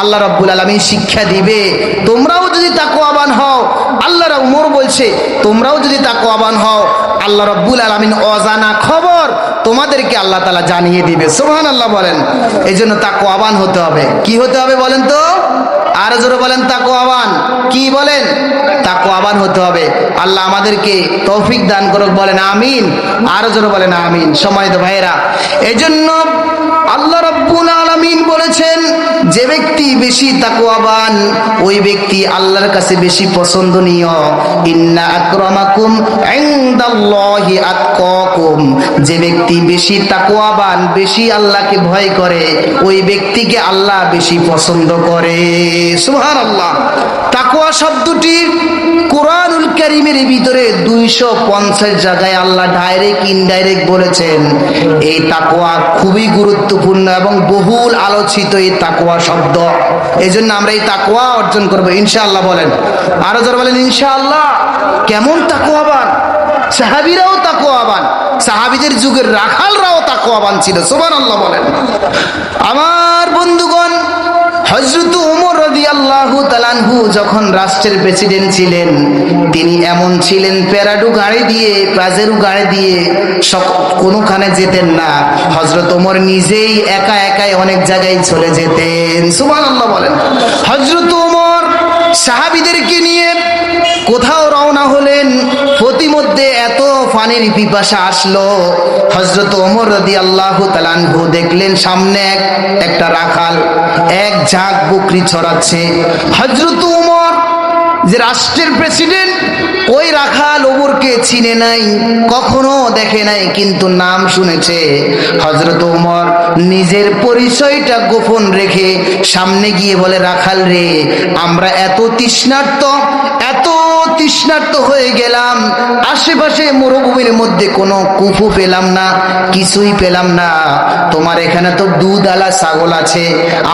আল্লাহ রাব্বুল আলামিন শিক্ষা দিবে। তোমরাও যদি তাকওয়াবান হও, আল্লাহ ওমর বলছে, তোমরাও যদি তাকওয়াবান হও, আল্লাহ রাব্বুল আলামিন অজানা খবর তোমাদেরকে আল্লাহ তাআলা জানিয়ে দিবে। সুবহানাল্লাহ বলেন। এইজন্য তাকওয়াবান হতে হবে। কি হতে হবে বলেন তো? আর জোরে বলেন, তাকওয়াবান। কি বলেন? তাকওয়াবান হতে হবে। আল্লাহ আমাদেরকে তৌফিক দান করুক, বলেন আমিন। আর জোরে বলেন আমিন। সম্মানিত ভাইয়েরা, এজন্য আল্লাহ রাব্বুল আলামিন বলেছেন, যে ব্যক্তি বেশি তাকওয়াবান ওই ব্যক্তি আল্লাহর কাছে বেশি পছন্দনীয়। ইন্না আকরামাকুম ইনদাল্লাহি আতকাকুম। আতকাকুম, যে ব্যক্তি বেশি তাকওয়াবান, বেশি আল্লাহকে ভয় করে, ওই ব্যক্তিকে আল্লাহ বেশি পছন্দ করে। সুবহানাল্লাহ। তাকওয়া শব্দটি কোরআনুল কারীমের ভিতরে 250 জায়গায় আল্লাহ ডাইরেক্ট ইনডাইরেক্ট বলেছেন। এই তাকওয়া খুবই গুরুত্বপূর্ণ এবং বহুল আলোচিত এই তাকওয়া শব্দ। এই জন্য আমরা এই তাকওয়া অর্জন করবো ইনশাআল্লাহ। বলেন আরো জোরে বলেন ইনশাআল্লাহ। কেমন তাকওয়াবান? সাহাবীরাও তাকওয়াবান, সাহাবীদের যুগের রাখালরাও তাকওয়াবান ছিল। সুবহানাল্লাহ বলেন। আমার বন্ধুগণ, হযরত ওমর রাদিয়াল্লাহু তাআলা আনহু যখন রাষ্ট্রের প্রেসিডেন্ট ছিলেন, তিনি এমন ছিলেন প্যারাডু গাড়ি দিয়ে, পাজেরু গাড়ি দিয়ে কোনোখানে যেতেন না। হযরত ওমর নিজেই একা একাই অনেক জায়গায় চলে যেতেন। সুবহানাল্লাহ বলেন। হযরত ওমর সাহাবীদেরকে নিয়ে কোথাও রওনা হলেন, প্রতিমধ্যে এত পানির পিপাসা আসলো, হযরত ওমর রাদিয়াল্লাহু তাআলা আনহু দেখলেন সামনে একটা রাখাল এক ঝাঁক বকরি ছড়াচ্ছে। হযরত ওমর যে রাষ্ট্রের প্রেসিডেন্ট, ওই রাখাল ওমরকে চিনে নাই, কখনো দেখে নাই, কিন্তু নাম শুনেছে। হযরত ওমর নিজের পরিচয়টা গোপন রেখে সামনে গিয়ে বলে, রাখাল রে, আমরা এত তৃষ্ণার্ত হয়ে গেলাম, আশেপাশে মরুভূমির মধ্যে কোনো কুফু পেলাম না, কিছুই পেলাম না। তোমার এখানে তো দুধ আলা ছাগল আছে,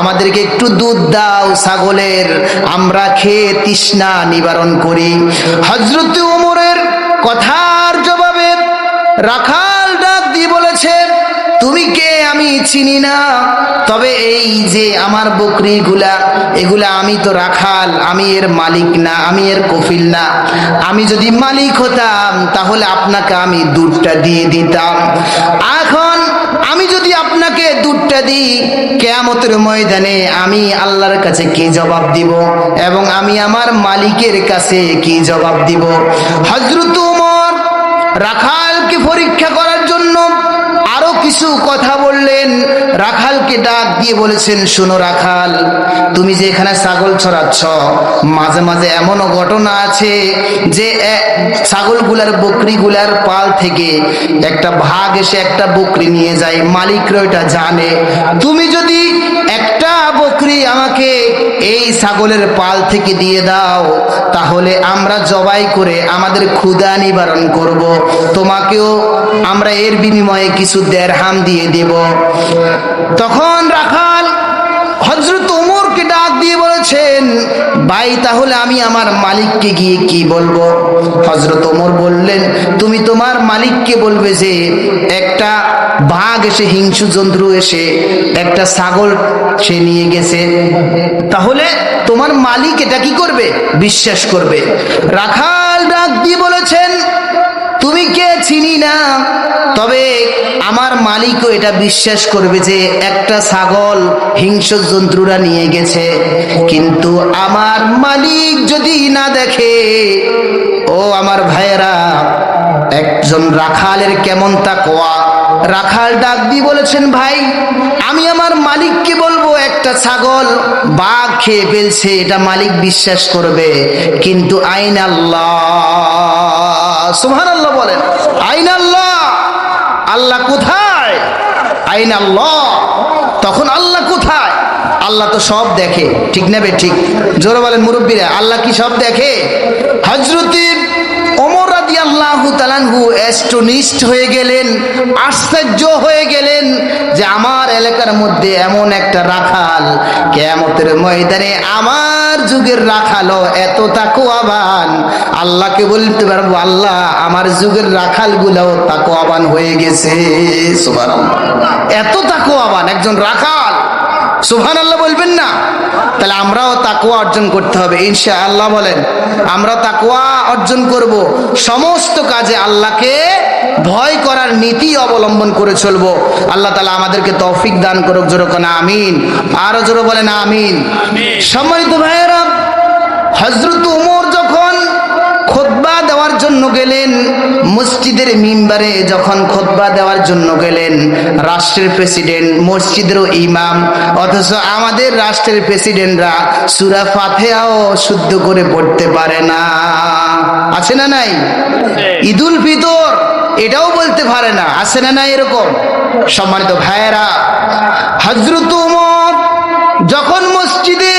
আমাদেরকে একটু দুধ দাও ছাগলের, আমরা খেয়ে তৃষ্ণা নিবারণ করি। হযরত ওমরের কথার জবাবে রাখাল ডাক দিয়ে বলেছে, তুমি কে? আমি চিনি না, তবে এই যে আমার বকরিগুলা, এগুলা আমি তো রাখাল, আমি এর মালিক না, আমি এর কফিল না। আমি যদি মালিক হতাম তাহলে আপনাকে আমি দুধটা দিয়ে দিতাম। এখন আমি যদি আপনাকে দুধটা দিই, কিয়ামতের ময়দানে আমি আল্লাহর কাছে কি জবাব দিব এবং আমি আমার মালিকের কাছে কি জবাব দিব? হযরত ওমর রাখালকে পরীক্ষা করার জন্য আরো কিছু কথা বললেন। রাখালকে ডাক দিয়ে বলেছেন, শোনো রাখাল, তুমি যে এখানে ছাগল ছড়াচ্ছ, মাঝে মাঝে এমনও ঘটনা আছে যে ছাগলগুলার বকরিগুলার পাল থেকে একটা ভাগ এসে একটা বকরি নিয়ে যায়, মালিকরা এটা জানে। তুমি যদি একটা বকরি আমাকে এই ছাগলের পাল থেকে দিয়ে দাও, তাহলে আমরা জবাই করে আমাদের ক্ষুধা নিবারণ করব, তোমাকেও আমরা এর বিনিময়ে কিছু দেরহাম দিয়ে দেব। তখন রাখাল হযরত ওমরকে ডাক দিয়ে বলেছেন, ভাই তাহলে আমি আমার মালিককে গিয়ে কি বলবো? হযরত ওমর বললেন, তুমি তোমার মালিককে বলবে যে একটা বাঘ এসে, হিংস্র জন্তু এসে একটা ছাগল সে নিয়ে গেছে, তাহলে তোমার মালিক এটা কি করবে? বিশ্বাস করবে। রাখাল ডাক দিয়ে বলেছেন, তুমি কে চিনি না, তবে আমার মালিকও এটা বিশ্বাস করবে যে একটা ছাগল হিংস্র জন্তুরা নিয়ে গেছে, কিন্তু আমার মালিক যদি না দেখে। ও আমার ভাইয়েরা, একজন রাখালের কেমন তাকওয়া! রাখাল ডাক দিয়ে বলেছেন, ভাই আমি আমার মালিককে বলবো একটা ছাগল বাঘ খেয়ে ফেলছে, এটা মালিক বিশ্বাস করবে, কিন্তু আইন আল্লাহ। সুবহানাল্লাহ বলেন। আইন আল্লাহ। আল্লাহ কোথায়? আইন আল্লাহ। তখন আল্লাহ কোথায়? আল্লাহ তো সব দেখে, ঠিক নেবে ঠিক? জোরে বলেন মুরব্বীরা, আল্লাহ কি সব দেখে? হযরত ওমর রাদিয়াল্লাহু তাআলা আনহু অ্যাস্টনিশড হয়ে গেলেন, আশ্চর্য হয়ে গেলেন যে আমার এলাকার মধ্যে এমন একটা রাখাল, কিয়ামতের ময়দানে আমার যুগের রাখালও এত তাকওয়াবান। আল্লাহকে বলতে পারবো, আল্লাহ আমার যুগের রাখালগুলোও তাকওয়াবান হয়ে গেছে। সুবহানাল্লাহ। এত তাকওয়াবান একজন রাখাল, সুবহানাল্লাহ বলবেন না? তাহলে আমরাও তাকওয়া অর্জন করতে হবে ইনশাআল্লাহ। বলেন আমরা তাকওয়া অর্জন করব, সমস্ত কাজে আল্লাহকে ভয় করার নীতি অবলম্বন করে চলবো। আল্লাহ তাআলা আমাদেরকে তৌফিক দান করুক। জোরে কোন আমিন। আরো জোরে বলেন আমিন। সম্মানিত ভাইয়েরা, হযরত ওমর যখন খুতবা দেওয়ার জন্য গেলেন, মসজিদের মিম্বারে যখন খুতবা দেওয়ার জন্য গেলেন, রাষ্ট্রের প্রেসিডেন্ট, মসজিদেরও ইমাম, অথচ আমাদের রাষ্ট্রের প্রেসিডেন্টরা সূরা ফাতিহাও শুদ্ধ করে পড়তে পারে না। আছে না নাই? ঈদুল ফিতর এটাও বলতে পারে না, আছে না না এরকম? সম্মানিত ভাইয়েরা, হযরত ওমর যখন মসজিদে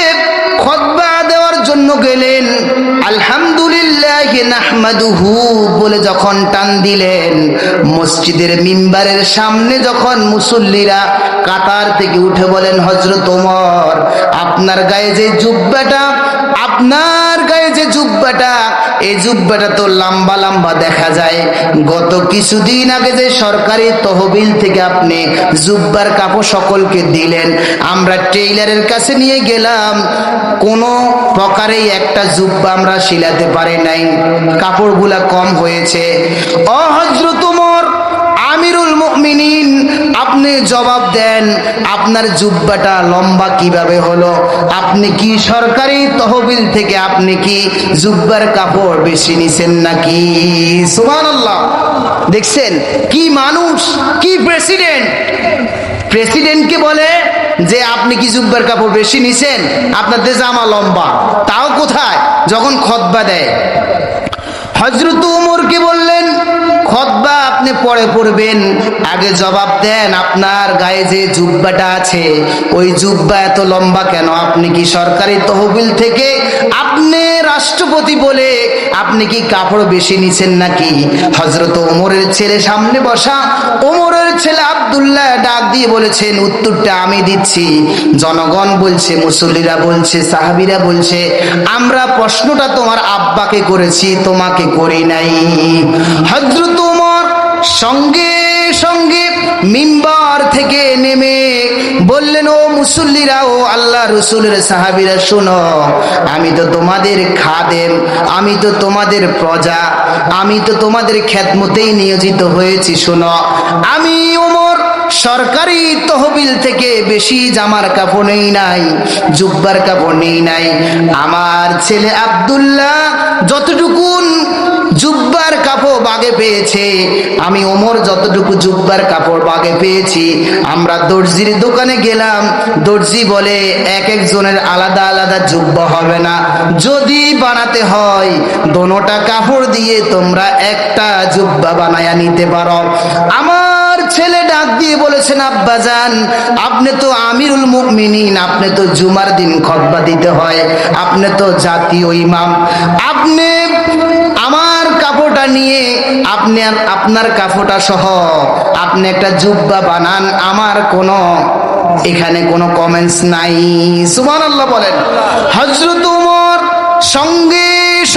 খুতবা দেওয়ার জন্য গেলেন, আলহামদুলিল্লাহ নাহমাদুহু বলে যখন টান দিলেন, মসজিদের মিম্বারের সামনে যখন মুসল্লিরা কাতার থেকে উঠে বলেন, হযরত ওমর আপনার গায়ে যে জুব্বাটা, আপনার গায়ে যে জুব্বাটা, এই জুব্বাটা তো লম্বা লম্বা দেখা যায়, গত কিছুদিন আগে যে সরকারি তহবিল থেকে আপনি জুব্বার কাপড় সকলকে দিলেন, আমরা টেইলারের কাছে নিয়ে গেলাম, কোনো প্রকারেই একটা জুব্বা আমরা সিলাতে পারি নাই, কাপড়গুলা কম হয়েছে। ও হযরত ওমর আমিরুল মুমিনিন, আপনি জবাব দেন, আপনার জুব্বাটা লম্বা কিভাবে হলো? আপনি কি সরকারি তহবিল থেকে আপনি কি জুব্বার কাপড় বেশি নিছেন নাকি? সুবহানাল্লাহ। দেখছেন কি মানুষ, কি প্রেসিডেন্ট! প্রেসিডেন্টকে বলে যে আপনি কি জুব্বার কাপড় বেশি নিছেন, আপনাদের জামা লম্বা, তাও কোথায়? যখন খুতবা দেয়। হযরত ওমরকে বললেন, খুতবা আপনি পরে পড়বেন, আগে জবাব দেন আপনার গায়ে যে জুব্বাটা আছে ওই জুব্বা এত লম্বা কেন? আপনি কি সরকারি তহবিল থেকে, আপনি রাষ্ট্রপতি বলে আপনি কি কাপড় বেশি নিছেন নাকি? হযরত ওমরের ছেলে সামনে বসা, ওমরের ছেলে আব্দুল্লাহ ডাক দিয়ে বলেছেন, উত্তরটা আমি দিচ্ছি, জনগণ বলছে, মুসল্লিরা বলছে, সাহাবীরা বলছে, আমরা প্রশ্নটা তোমার আব্বাকে করেছি, তোমাকে করি নাই। হযরত ওমর সঙ্গে সঙ্গে মিম্বার থেকে নেমে বললেন, ও মুসল্লিরা, ও আল্লাহ রসুলের সাহাবীরা, শোনো, আমি তো তোমাদের খাদেম, আমি তো তোমাদের প্রজা, আমি তো তোমাদের খেদমতেই নিয়োজিত হয়েছি। শোনো, আমি ওমর সরকারি তহবিল থেকে বেশি জামার কাপড় নেই নাই, জুব্বার কাপড় নেই নাই। আমার ছেলে আব্দুল্লাহ যতটুকু জুব্বার কাপড় বাগে পেয়েছে, আমি ওমর যতটুকু জুব্বার কাপড় বাগে পেয়েছি। আমরা দর্জির দোকানে গেলাম, দর্জি বলে এক একজনের আলাদা আলাদা জুব্বা হবে না, যদি বানাতে হয় দোনোটা কাপড় দিয়ে তোমরা একটা জুব্বা বানায়া নিতে পারো। আমার ছেলে ডাক দিয়ে বলেছেন, আব্বাজান আপনি তো আমিরুল মুমিনিন, আপনি তো জুমার দিন খুতবা দিতে হয়, আপনি তো জাতীয় ইমাম, আপনি আমার কাপড়টা নিয়ে আপনি আপনার কাপড়টা সহ আপনি একটা জুব্বা বানান, আমার কোনো এখানে কোনো কমেন্টস নাই। সুবহানাল্লাহ বলেন। হযরত ওমর সঙ্গে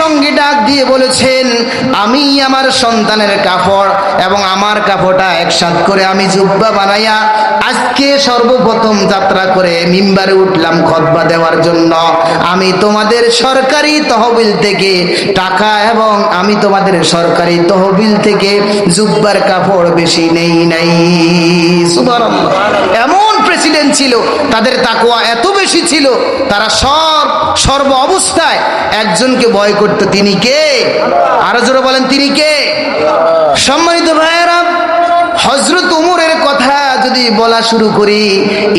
সঙ্গে ডাক দিয়ে বলেছেন, আমি আমার সন্তানের কাপড় এবং আমার কাপড়টা একসাথে করে আমি জুব্বা বানাইয়া আজকে সর্বপ্রথম যাত্রা করে মিম্বারে উঠলাম খুতবা দেওয়ার জন্য। আমি তোমাদের সরকারি তহবিল থেকে টাকা এবং আমি তোমাদের সরকারি তহবিল থেকে জুব্বার কাপড় বেশি নেই নাই। সুবহানাল্লাহ। এমন প্রেসিডেন্ট ছিল, তাদের তাকওয়া এত বেশি ছিল, তারা সর্ব অবস্থায় একজনকে ভয় করত, তিনি কে? আরো জোরে বলেন, তিনি কে? সম্মানিত ভাইয়েরা, হযরত ওমরের কথা যদি বলা শুরু করি,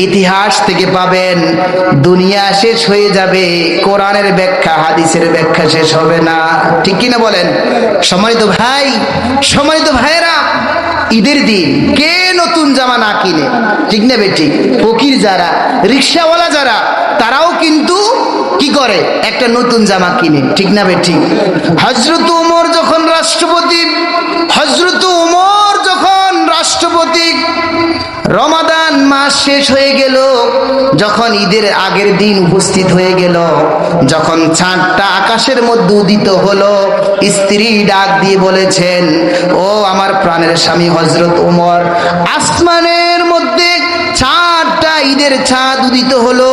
ইতিহাস থেকে পাবেন, দুনিয়া শেষ হয়ে যাবে, কোরআনের ব্যাখ্যা হাদিসের ব্যাখ্যা শেষ হবে না, ঠিক কিনা বলেন? সম্মানিত ভাই, সম্মানিত ভাইয়েরা, ঈদের দিন কে নতুন জামা না কিনে? ঠিক না বেঠিক? ফকির যারা, রিকশাওয়ালা যারা, তারাও কিন্তু কি করে? একটা নতুন জামা কিনে, ঠিক না বেঠিক? হযরত ওমর যখন রাষ্ট্রপতি, হযরত ওমর যখন রাষ্ট্রপতি, রমাদান মাস শেষ হয়ে গেল, যখন ঈদের আগের দিন উপস্থিত হয়ে গেল, যখন চাঁদটা আকাশের মধ্যে উদিত হলো, স্ত্রী ডাক দিয়ে বলেছেন, ও আমার প্রাণের স্বামী হযরত ওমর, আসমানের মধ্যে চাঁদটা, ঈদের চাঁদ উদিত হলো,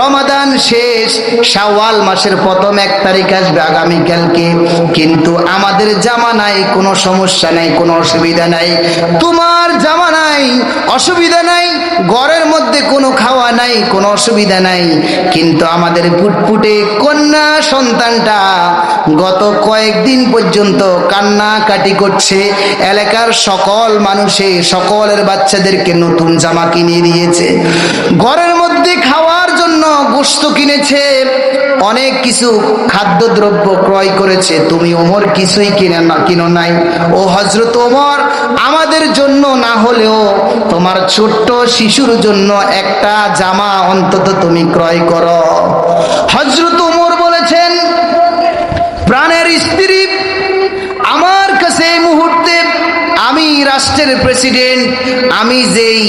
রমাদান শেষ, শাওয়াল মাসের প্রথম 1 তারিখ আসবে আগামীকালকে, কিন্তু আমাদের জামানায় কোনো সমস্যা নাই, কোনো অসুবিধা নাই, তোমার জামানায় অসুবিধা নাই, ঘরের মধ্যে কোনো খাওয়া নাই, কোনো অসুবিধা নাই, কিন্তু আমাদের ফুটফুটে কন্যা সন্তানটা গত কয়েকদিন পর্যন্ত কান্নাকাটি করছে, এলাকার সকল মানুষে সকলের বাচ্চাদেরকে নতুন জামা কিনে দিয়েছে, ঘরের মধ্যে খাওয়ার জন্য গোশত কিনেছে, অনেক কিছু খাদ্যদ্রব্য ক্রয় করেছে, তুমি ওমর কিছুই কিনো নাই। ও হযরত ওমর, আমাদের জন্য না হলেও তোমার ছোট্ট শিশুর জন্য একটা জামা অন্তত তুমি ক্রয় করো। হযরত ওমর বলেছেন, প্রাণের স্ত্রী, আমার কাছে এই মুহূর্তে, আমি রাষ্ট্রের প্রেসিডেন্ট, আমি যেই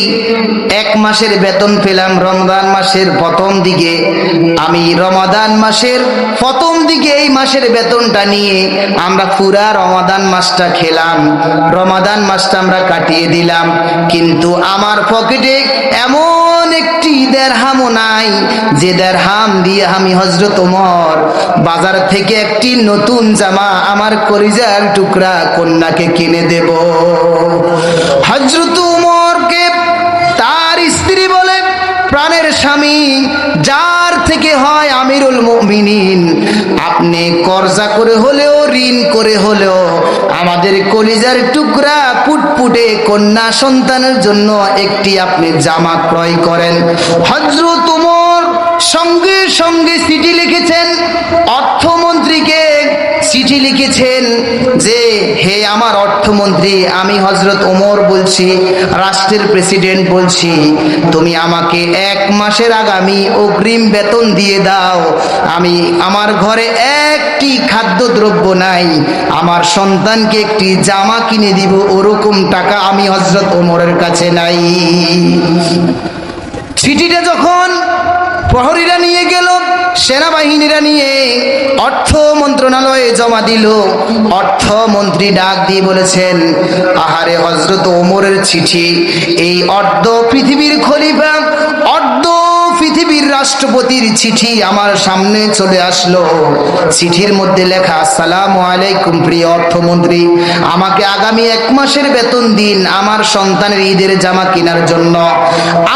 1 মাসের বেতন পেলাম রমজান মাসের প্রথম দিকে, আমি রমাদান মাসের প্রথম দিকে এই মাসের বেতনটা নিয়ে আমরা পুরা রমাদান মাসটা খেলাম, রমাদান মাসটা আমরা কাটিয়ে দিলাম, কিন্তু আমার পকেটে এমন একটি দেরহামও নাই যে দেরহাম দিয়ে আমি হযরত ওমর বাজার থেকে একটি নতুন জামা আমার কলিজার টুকরা কন্যাকে কিনে দেব। হযরত ওমরকে তার স্ত্রী বলে, প্রাণের স্বামী, যার থেকে হয় আমিরুল মুমিনিন, আপনি কর্জা করে হলেও ঋণ করে হলেও আমাদের কলিজার টুকরা পুটপুটে কন্যা সন্তানের জন্য একটি আপনি জামা ক্রয় করেন। হযরত ওমর সঙ্গে সঙ্গে চিঠি লিখেছেন, অর্থমন্ত্রীকে চিঠি লিখেছেন যে, হে আমার অর্থমন্ত্রী, আমি হযরত ওমর বলছি, রাষ্ট্রের প্রেসিডেন্ট বলছি, তুমি আমাকে 1 মাসের আগামী অগ্রিম বেতন দিয়ে দাও। আমি, আমার ঘরে একটি খাদ্যদ্রব্য নাই, আমার সন্তানকে একটি জামা কিনে দিব ওরকম টাকা আমি হযরত ওমরের কাছে নাই। চিঠিটা যখন প্রহরীরা নিয়ে গেল, সেনাবাহিনীরা নিয়ে অর্থ মন্ত্রণালয়ে জমা দিল, অর্থমন্ত্রী ডাক দিয়ে বলেছেন, আহারে হযরত ওমরের চিঠি, এই অর্ধ পৃথিবীর খলিফা, অর্ধ পৃথিবীর রাষ্ট্রপতির চিঠি আমার সামনে চলে আসলো। চিঠির মধ্যে লেখা, আসসালামু আলাইকুম প্রিয় অর্থমন্ত্রী, আমাকে আগামী 1 মাসের বেতন দিন আমার সন্তানের ঈদের জামা কেনার জন্য।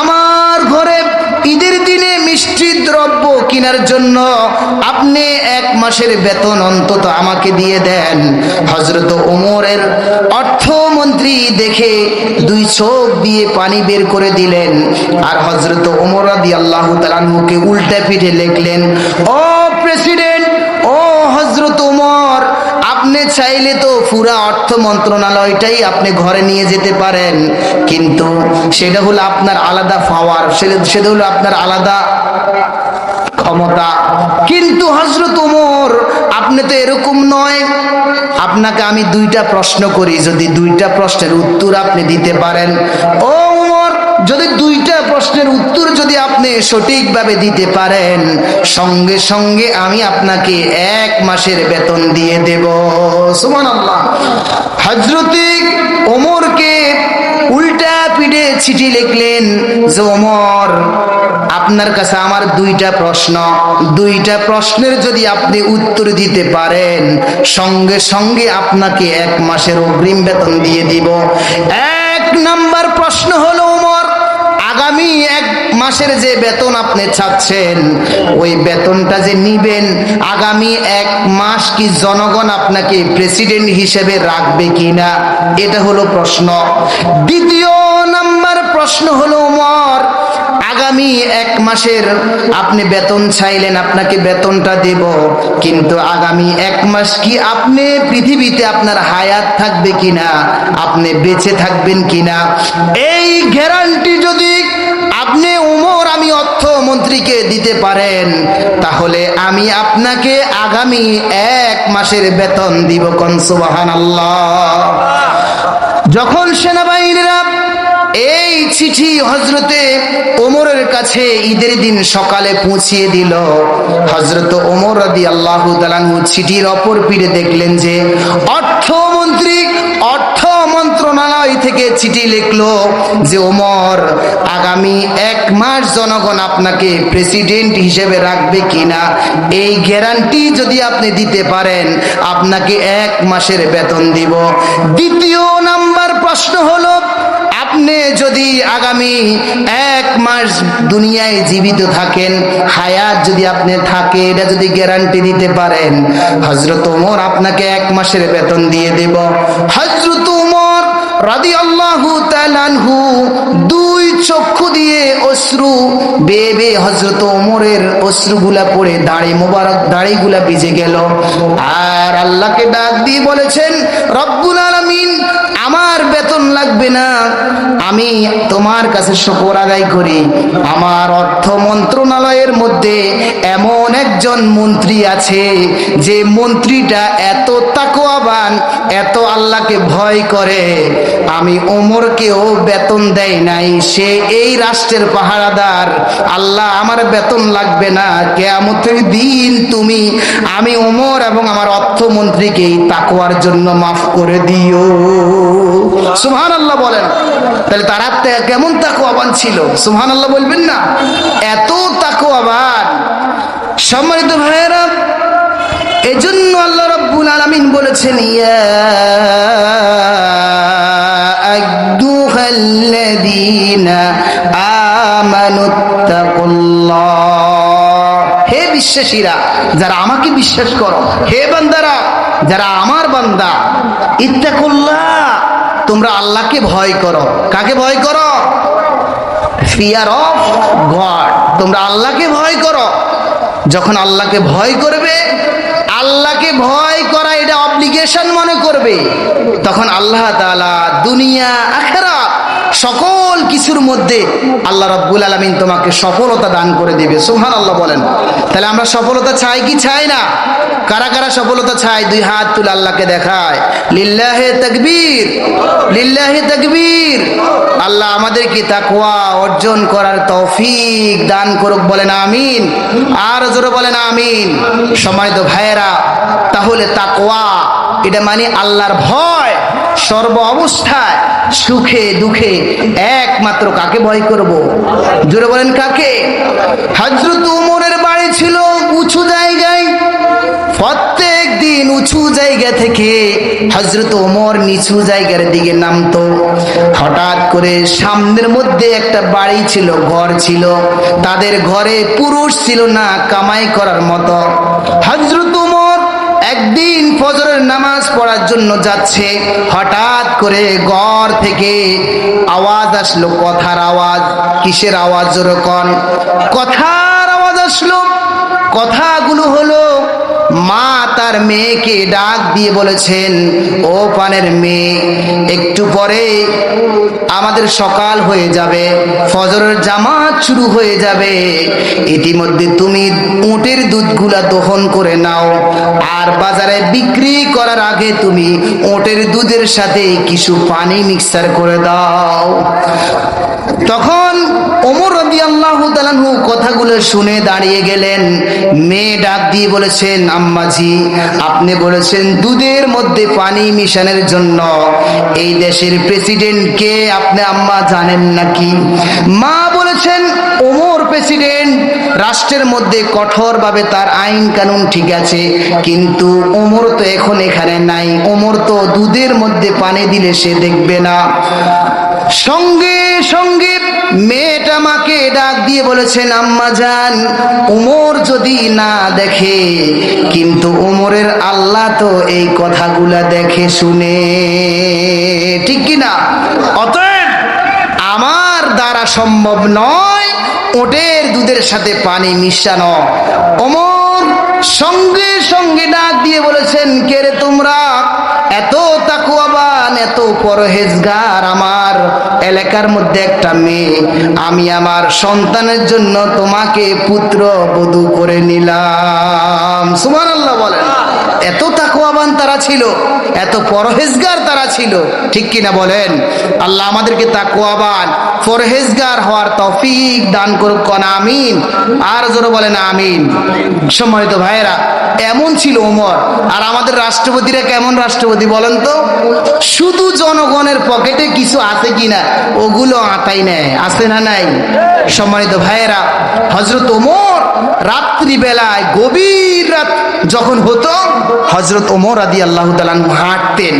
আমার ঘরে ঈদের দিনে মিষ্টি দ্রব্য কেনার জন্য আপনি 1 মাসের বেতন অন্তত আমাকে দিয়ে দেন। হযরত ওমরের অর্থমন্ত্রী দেখে 2 চোখ দিয়ে পানি বের করে দিলেন, আর হযরত ওমর রাদিয়াল্লাহু তাআলা মুখে উল্টা পিঠে লিখলেন, ও প্রেসিডেন্ট, ও হযরত ওমর, আপনি চাইলে তো পুরা অর্থ মন্ত্রণালয়টাই আপনি ঘরে নিয়ে যেতে পারেন, কিন্তু সেটা হলো আপনার আলাদা পাওয়ার, সেটা হলো আপনার আলাদা ক্ষমতা। কিন্তু হযরত ওমর, আপনি তো এরকম নয়। আপনাকে আমি 2টা প্রশ্ন করি, যদি 2টা প্রশ্নের উত্তর আপনি দিতে পারেন, ও ওমর, যদি 2টা প্রশ্নের উত্তর যদি আপনি সঠিকভাবে দিতে পারেন, সঙ্গে সঙ্গে আমি আপনাকে 1 মাসের বেতন দিয়ে দেব। সুবহানাল্লাহ। হযরত ওমরকে উল্টা পিঠে চিঠি লিখলেন যে, ওমর, আপনার কাছে আমার 2টা প্রশ্ন, 2টা প্রশ্নের যদি আপনি উত্তর দিতে পারেন, সঙ্গে সঙ্গে আপনাকে 1 মাসের অগ্রিম বেতন দিয়ে দিব। 1 নাম্বার প্রশ্ন হলো, ওমর, আগামী 1 মাসের যে বেতন আপনি চাচ্ছেন, ওই বেতনটা যে নিবেন, আগামী 1 মাস কি জনগণ আপনাকে প্রেসিডেন্ট হিসেবে রাখবে কিনা, এটা হলো প্রশ্ন। 2য় নাম্বার প্রশ্ন হলো, ওমর, আগামী 1 মাসের আপনি বেতন চাইলেন, আপনাকে বেতনটা দেব, কিন্তু আগামী 1 মাস কি আপনি পৃথিবীতে আপনার হায়াত থাকবে কিনা, আপনি বেঁচে থাকবেন কিনা, এই গ্যারান্টি যদি আপনি ওমর, আমি অর্থমন্ত্রীকে দিতে পারেন, তাহলে আমি আপনাকে আগামী 1 মাসের বেতন দিব। কোন সুবহানাল্লাহ। যখন সেনাবাহিনীরা এই চিঠি হযরতে ওমরের কাছে ঈদের দিন সকালে পৌঁছিয়ে দিল, হযরত ওমর রাদিয়াল্লাহু তাআলা চিঠির অপর পিঠে দেখলেন যে অর্থমন্ত্রী অর্থ মন্ত্রণালয় থেকে চিঠি লিখলো যে, ওমর, আগামী 1 মাস জনগণ আপনাকে প্রেসিডেন্ট হিসেবে রাখবে কিনা, এই গ্যারান্টি যদি আপনি দিতে পারেন, আপনাকে 1 মাসের বেতন দিব। 2য় নাম্বার প্রশ্ন হলো, আপনি যদি আগামী 1 মাস দুনিয়ায় জীবিত থাকেন, হায়াত যদি আপনি থাকে, এটা যদি গ্যারান্টি দিতে পারেন, হযরত ওমর আপনাকে 1 মাসের বেতন দিয়ে দেব। হযরত ওমর রাদিয়াল্লাহু তাআলা আনহু দুই চক্ষু দিয়ে অশ্রু বেয়ে বেয়ে হযরত ওমরের অশ্রুগুলা পড়ে দাড়িগুলা ভিজে গেল। আর আল্লাহকে ডাক দিয়ে বলেছেন, রব্বুল আলামিন, আমার বেতন লাগবে না, আমি তোমার কাছে শুকর আদায় করি, আমার অর্থ মন্ত্রণালয়ের মধ্যে এমন একজন মন্ত্রী আছে যে মন্ত্রীটা এত তাকওয়াবান, এত আল্লাহকে ভয় করে, আমি ওমরকেও বেতন দেয় নাই, সে এই রাষ্ট্রের পাহারাদার। আল্লাহ, আমার বেতন লাগবে না, কিয়ামতের দিন তুমি আমি ওমর এবং আমার অর্থমন্ত্রীকে তাকওয়ার জন্য মাফ করে দিও। সুবহানাল্লাহ বলেন। তাহলে তারা কেমন তাকওয়াবান ছিল? সুবহানাল্লাহ বলবেন না? এত তাকওয়াবান। সম্মানিত ভাইয়েরা, এজন্য আল্লাহ রাব্বুল আলামিন বলেছেন, ইয়া আইয়ুহাল্লাযীনা আমানুত্তাকুল্লাহ, হে বিশ্বাসীরা, যারা আমাকে বিশ্বাস করো, হে বান্দারা, যারা আমার বান্দা, ইত্তাকুল্লাহ, তোমরা আল্লাহকে ভয় করো। কাকে ভয় করো? Fear of god. তোমরা আল্লাহকে ভয় করো। যখন আল্লাহকে ভয় করবে, আল্লাহকে ভয় করা এটা অব্লিগেশন মনে করবে, তখন আল্লাহ তাআলা দুনিয়া আখিরাত সকল কিছুর মধ্যে আল্লাহ রাব্বুল আলামিন তোমাকে সফলতা দান করে দিবে। সুবহানাল্লাহ বলেন। তাহলে আমরা সফলতা চাই কি চাই না? কারা কারা সফলতা চাই? দুই হাত তুলে আল্লাহকে দেখায়, লিল্লাহি তাকবীর, লিল্লাহি তাকবীর। আল্লাহ আমাদেরকে তাকওয়া অর্জন করার তৌফিক দান করুক, বলেন আমিন। আর জোরে বলেন আমিন। সম্মানিত ভাইয়েরা, তাহলে তাকওয়া এটা মানে আল্লাহর ভয়। সর্ব অবস্থায়, সুখে দুঃখে একমাত্র কাকে ভয় করব? জোরে বলেন কাকে? হযরত ওমরের বাড়ি ছিল উঁচু জায়গায়। প্রত্যেক দিন উঁচু জায়গা থেকে হযরত ওমর নিচু জায়গার দিকে নামতো। হঠাৎ করে সামনের মধ্যে একটা বাড়ি ছিল, ঘর ছিল, তাদের ঘরে পুরুষ ছিল না কামাই করার মতো। হযরত ওমর একদিন ফজরের নামাজ পড়ার জন্য যাচ্ছে, হঠাৎ করে ঘর থেকে আওয়াজ আসলো, কথার আওয়াজ। কিসের আওয়াজ? যেরকম কথার আওয়াজ আসলো। কথাগুলো হলো, মা তার মেয়েকে ডাক দিয়ে বলেছেন, ও পানের মেয়ে, একটু পরে আমাদের সকাল হয়ে যাবে, ফজরের জামাত শুরু হয়ে যাবে, ইতিমধ্যে তুমি উটের দুধগুলা দহন করে নাও, আর বাজারে বিক্রি করার আগে তুমি উটের দুধের সাথে কিছু পানি মিক্সার করে দাও। তখন ওমর রাদিয়াল্লাহু তাআলা আনহু কথাগুলো শুনে দাঁড়িয়ে গেলেন। মেয়ে ডাক দিয়ে বলেছেন, আম্মাজি, আপনি বলেছেন দুধের মধ্যে পানি মিশানোর জন্য। এই দেশের প্রেসিডেন্ট কে আপনি আম্মা জানেন নাকি? মা বলেছেন, ওমর প্রেসিডেন্ট। রাষ্ট্রের মধ্যে কঠোরভাবে তার আইন কানুন ঠিক আছে, কিন্তু ওমর তো এখন এখানে নাই। ওমর তো দুধের মধ্যে পানি দিলে সে দেখবে না। সঙ্গে সঙ্গে মেয়েটা মাকে ডাক দিয়ে বলেছেন, আম্মা জান, ওমর যদি না দেখে, কিন্তু ওমরের আল্লাহ তো এই কথাগুলা দেখে শুনে, ঠিক কিনা? অতএব আমার দ্বারা সম্ভব নয় ওটের দুধের সাথে পানি মিশানো। ওমর সঙ্গে সঙ্গে ডাক দিয়ে বলেছেন, কে রে তোমরা? এত তাকওয়াবান, এত পরহেজগার আমার এলাকার মধ্যে একটা মেয়ে, আমি আমার সন্তানের জন্য তোমাকে পুত্র বধূ করে নিলাম। সুবহানাল্লাহ বলেন। এত তাকওয়াবান তারা ছিল, এত পরহেজগার তারা ছিল, ঠিক কিনা বলেন? আল্লাহ আমাদেরকে তাকওয়াবান পরহেজগার হওয়ার তৌফিক দান করুক, কোন আমিন। আর জোরে বলেন আমিন। সম্মানিত ভাইয়েরা, এমন ছিল ওমর। আর আমাদের রাষ্ট্রপতিরা কেমন রাষ্ট্রপতি বলেন তো? শুধু জনগণের পকেটে কিছু আছে কিনা ওগুলো আতাই নেয়, আছে না নাই? সম্মানিত ভাইয়েরা, হযরত ওমর রাত্রিবেলায় গভীর রাত যখন হতো, হযরত ওমর রাদিয়াল্লাহু তাআলা আনহু হাঁটতেন।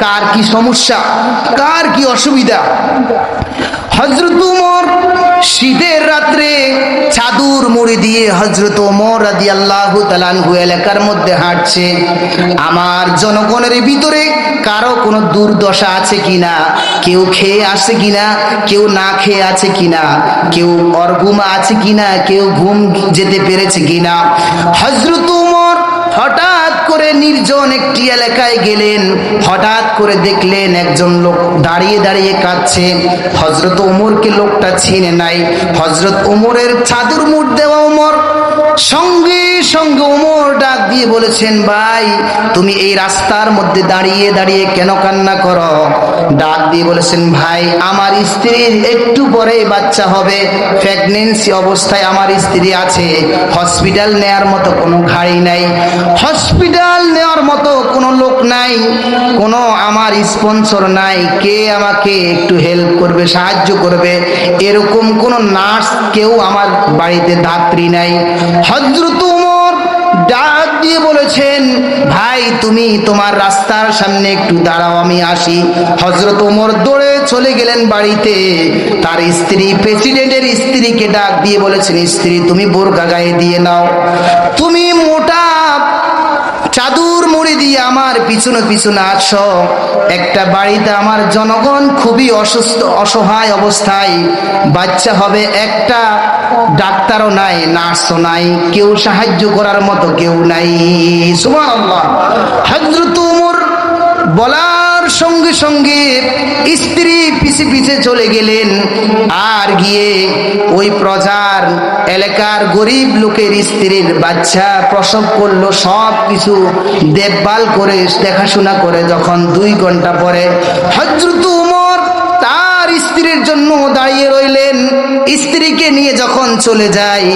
কার কি সমস্যা, কার কি অসুবিধা, হযরত ওমর শীতের রাত্রে চাদর মুড়ি দিয়ে দিয়ে হযরত ওমর রাদিয়াল্লাহু তাআলা আনহু এলাকার মধ্যে হাঁটছে। আমার জনগণের ভিতরে কারো কোনো দুর্দশা আছে কিনা, কেউ খেয়ে আছে কিনা, কেউ না খেয়ে আছে কিনা, কেউ অর্ঘুম আছে কিনা, কেউ ঘুম যেতে পেরেছে কিনা। হযরত ওমর হঠাৎ করে নির্জন একটি এলাকায় গেলেন। হঠাৎ করে দেখলেন একজন লোক দাঁড়িয়ে দাঁড়িয়ে কাঁদছে। হযরত ওমরকে লোকটা চিনে নাই। হযরত ওমরের চাদর মুড় দেওয়া ওমর, সঙ্গে সঙ্গে ওমর ডাক দিয়ে বলেছেন, ভাই তুমি এই রাস্তার মধ্যে দাঁড়িয়ে দাঁড়িয়ে কেন কান্না করো? ডাক দিয়ে বলেছেন, ভাই আমার স্ত্রীর একটু পরেই বাচ্চা হবে, প্রেগন্যান্সি অবস্থায় আমার স্ত্রী আছে, হসপিটাল নেয়ার মতো কোনো গাড়ি নাই, হসপিটাল নেওয়ার মতো কোনো লোক নাই, কোনো আমার স্পন্সর নাই, কে আমাকে একটু হেল্প করবে, সাহায্য করবে, এরকম কোনো নার্স কেউ আমার বাড়িতে ধাত্রী নাই। হযরত ওমর ডাক দিয়ে বলেছেন, ভাই তুমি তোমার রাস্তার সামনে একটু দাঁড়াও, আমি আসি। হযরত ওমর দৌড়ে চলে গেলেন বাড়িতে। তার স্ত্রী, প্রেসিডেন্টের স্ত্রীকে ডাক দিয়ে বলেছেন, স্ত্রী তুমি বোরকা গায়ে দিয়ে নাও, তুমি মোটা চাদর মুড়ি দিয়ে আমার পিছনে পিছনে আসো। একটা বাড়িতে আমার জনগণ খুবই অসুস্থ, অসহায় অবস্থায়, বাচ্চা হবে, একটা ডাক্তারও নাই, নার্সও নাই, কেউ সাহায্য করার মতো কেউ নাই। সুবহানাল্লাহ। হযরত ওমর বলার সঙ্গে সঙ্গে স্ত্রী পিছে পিছে চলে গেলেন। আর গিয়ে ওই প্রজার এলাকার গরিব লোকের স্ত্রীর বাচ্চা প্রসব করলো, সব কিছু দেখভাল করে দেখাশোনা করে যখন 2 ঘন্টা পরে হযরত ওমর তার স্ত্রীর জন্য দাঁড়িয়ে রইলেন। স্ত্রীকে নিয়ে যখন চলে যায়,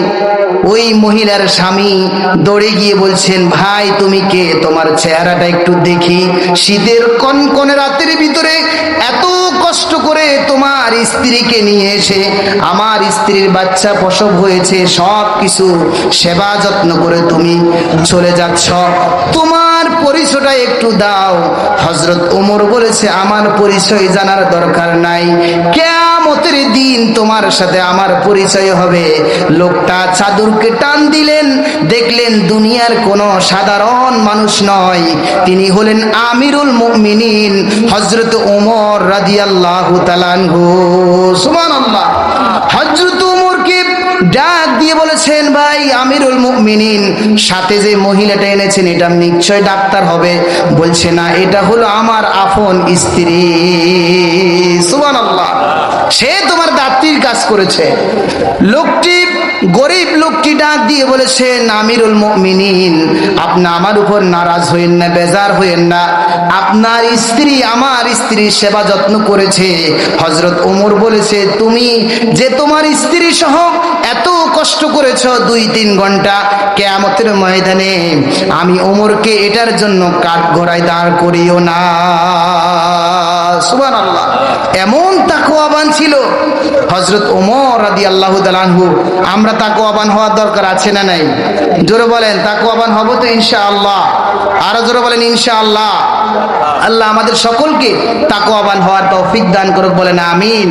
ওই মহিলার স্বামী দৌড়ে গিয়ে বলছেন, ভাই তুমি কে, তোমার চেহারাটা একটু দেখি, শীতের কনকনে রাতের ভিতরে এত কষ্ট করে তোমার স্ত্রীকে নিয়ে এসে আমার স্ত্রীর বাচ্চা প্রসব হয়েছে, সব কিছু সেবা যত্ন করে তুমি চলে যাচ্ছ, তোমার পরিচয়টা একটু দাও। হযরত ওমর বলেছে, আমার পরিচয় জানার দরকার নাই, কিয়ামতের দিন তোমার সাথে আমার পরিচয় হবে। লোকটা চাদরকে টান দিলেন, দেখলেন দুনিয়ার কোনো সাধারণ মানুষ নয়, তিনি হলেন আমিরুল মুমিনিন হযরত ওমর রাদিয়াল্লাহু তাআলা আনহু। সুবহানাল্লাহ। হযরত ওমরকে ডাক দিয়ে বলেছেন, ভাই আমিরুল মুমিনিন, সাথে যে মহিলাটা এনেছেন এটা নিশ্চয় ডাক্তার হবে। বলছে, না, এটা হলো আমার আপন স্ত্রী। সুবহানাল্লাহ। সে তোমার দাত্রীর কাজ করেছে। লোকটি, গরিব লোকটি ডাক দিয়ে বলেছেন, আমিরুল মুমিনিন, আপনি আমার উপর নারাজ হইেন না, বেজার হইেন না, আপনার স্ত্রী আমার স্ত্রীর সেবা যত্ন করেছে। হযরত ওমর বলেছে, তুমি যে তোমার স্ত্রী সহ এত কষ্ট করেছ 2-3 ঘন্টা, কিয়ামতের ময়দানে আমি ওমরকে এটার জন্য কাঠগড়ায় দাঁড় করিও না। সুবহানাল্লাহ। এমন তাকওয়াবান ছিল হযরত ওমর রাদিয়াল্লাহু তাআলা আনহু। আমরা তাকওয়াবান হওয়ার দরকার আছে না নাই? জোরে বলেন, তাকওয়াবান হব তো ইনশাআল্লাহ। আরো জোরে বলেন ইনশাআল্লাহ। আল্লাহ আমাদের সকলকে তাকওয়াবান হওয়ার তৌফিক দান করুক, বলেন আমিন।